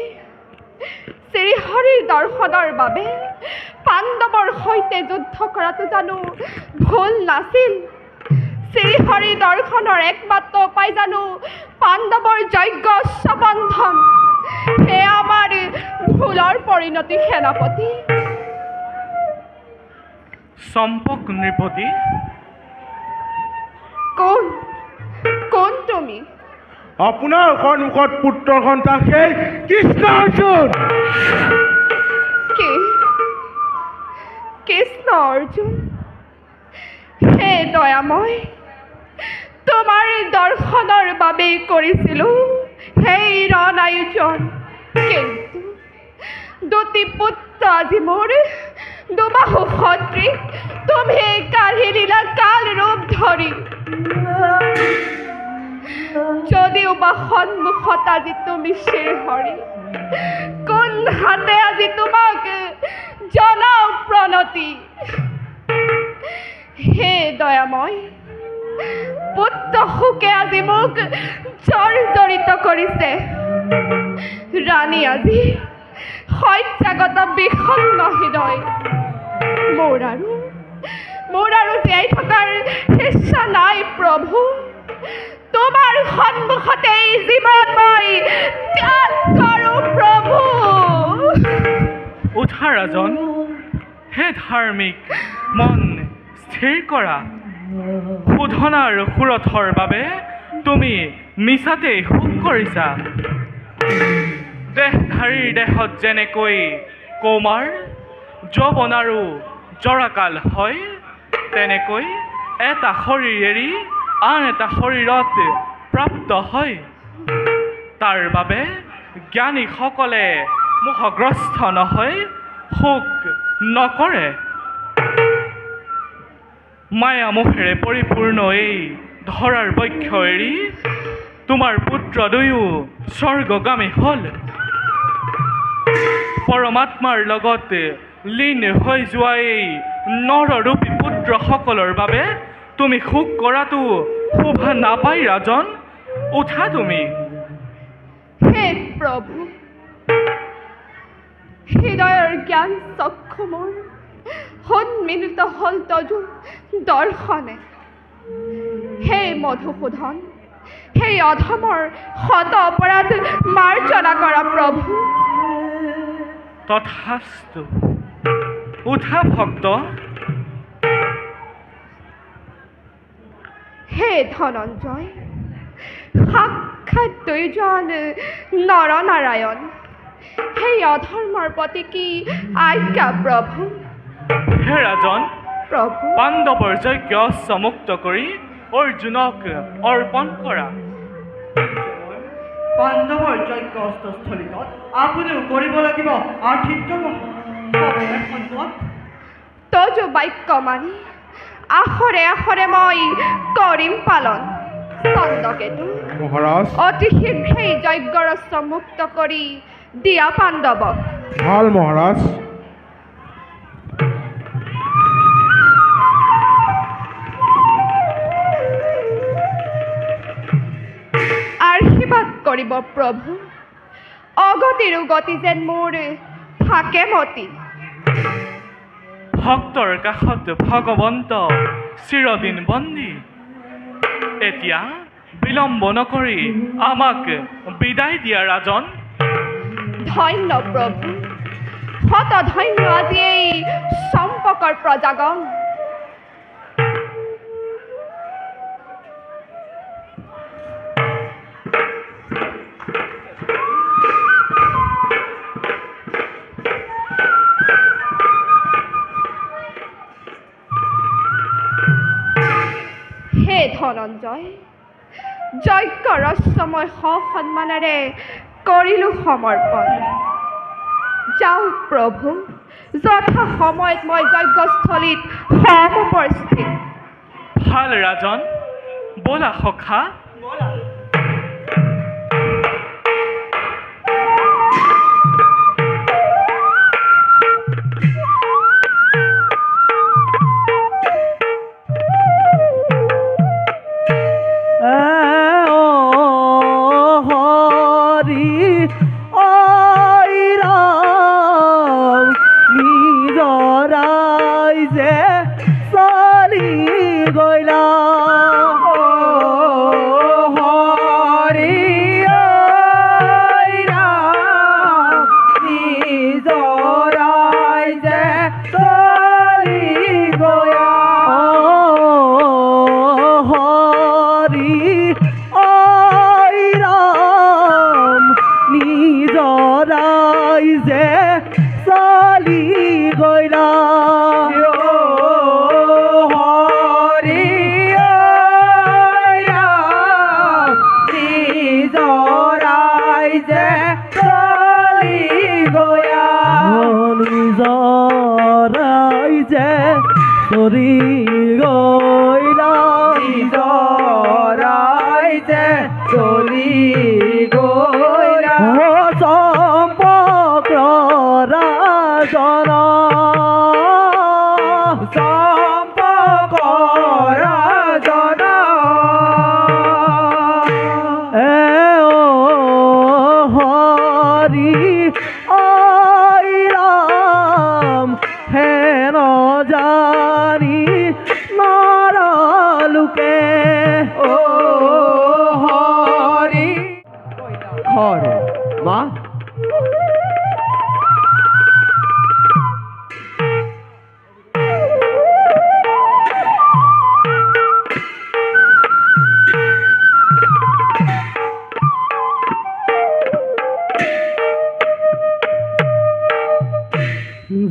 শ্ৰীহৰিৰ দৰ্শনৰ বাবে পাণ্ডৱৰ সৈতে যুদ্ধ কৰাটো জানো ভুল নাছিল শ্ৰীহৰি দৰ্শনৰ একমাত্ৰ উপায় জানো পাণ্ডৱৰ যজ্ঞ সম্বন্ধন সেয়া আমাৰ ভুলৰ পৰিণতি সেনাপতি চম্পক নৃপতি কোন তুমি আপোনাৰ সন্মুখত পুত্ৰ সন্তান সেই কৃষ্ণ অৰ্জুন কৃষ্ণ অৰ্জুন হে দয়াময় তোমাৰ দৰ্শনৰ বাবেই কৰিছিলোঁ সেই ৰণ আয়োজন কিন্তু দুটি পুত্ৰ আজি মোৰ দুবাহু সদৃশ তুমি কাঢ়ি দিলা কাল ৰূপ ধৰি যদিও বা সন্মুখত আজি তুমি শ্ৰীহৰি কোন হাতে আজি তোমাক জনাও প্ৰণতি হে দয়াময় পুত্ৰ শোকে আজি মোক জৰ্জৰিত কৰিছে ৰাণী আজি শয্যাগত বিষণ্ণ হৃদয় মোৰ আৰু জীয়াই থকাৰ ইচ্ছা নাই প্ৰভু তোমাৰ সন্মুখতে জীৱন মই ত্যাগ কৰোঁ প্ৰভু উঠা ৰাজন হে ধাৰ্মিক মন স্থিৰ কৰা শোধনাৰ সুৰথৰ বাবে তুমি মিছাতে সুখ কৰিছা দেহধাৰীৰ দেহত যেনেকৈ কৌমাৰ যৌৱন আৰু জৰাকাল হয় তেনেকৈ এটা শৰীৰ এৰি আন এটা শৰীৰত প্ৰাপ্ত হয় তাৰ বাবে জ্ঞানীসকলে মোহগ্ৰস্ত নহয় শোক নকৰে মায়া মোহেৰে পৰিপূৰ্ণ এই ধৰাৰ বক্ষ এৰি তোমাৰ পুত্ৰ দুয়ো স্বৰ্গগামী হ'ল পৰমাত্মাৰ লগত লীন হৈ যোৱা এই নৰৰূপী পুত্ৰসকলৰ বাবে তুমি শোক কৰাটো শোভা নাপায় ৰাজন উঠা তুমি হে প্ৰভু হৃদয়ৰ জ্ঞান চক্ষু মোৰ সন্মিলিত হ'ল তজু দৰ্শনে হে মধুসূদন সেই অধমৰ শত অপৰাধ মাৰ্জনা কৰা প্ৰভু তথাস্তু উঠা ভক্ত হে ধনঞ্জয় সাক্ষাৎ দুইজন নৰনাৰায়ণ সেই অধৰ্মৰ প্ৰতি কি আজ্ঞা প্ৰভু হে ৰাজন প্ৰভু পাণ্ডৱৰ যজ্ঞ সমাপ্ত কৰি অৰ্জুনক অৰ্পণ কৰা পাণ্ডৱৰ যজ্ঞ অস্ত্ৰস্থলীত আপুনিও কৰিব লাগিব আৰ্থিক তজু বাক্য মানি আখৰে আখৰে মই কৰিম পালন চন্দ্ৰকেতু মহাৰাজ অতি শীঘ্ৰেই যজ্ঞৰ অস্ত্ৰ মুক্ত কৰি দিয়া পাণ্ডৱক ভাল মহাৰাজ আশীৰ্বাদ কৰিব প্ৰভু অগতিৰ গতি যেন মোৰ থাকে মতি ভক্তৰ কাষত ভগৱন্ত চিৰদিন বন্দী এতিয়া বিলম্ব নকৰি আমাক বিদায় দিয়া ৰাজন। ধন্য প্ৰভু, শত ধন্য আজি এই চম্পকৰ প্ৰজাগণ। হে ধনঞ্জয়, যজ্ঞ ৰহস্যময় সন্মানেৰে কৰিলো সমৰ্পণ। যাওক প্ৰভু, যথা সময়ত মই যজ্ঞস্থলীত সমুপস্থিত। ভাল ৰাজন, বলা সখা।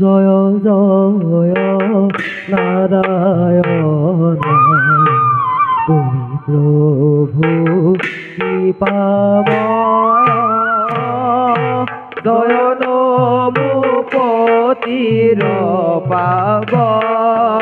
জয় জয় নাৰায়ণ, তুমি প্ৰভু কৃপাময়। জয় নমো পতিৰ পাবন।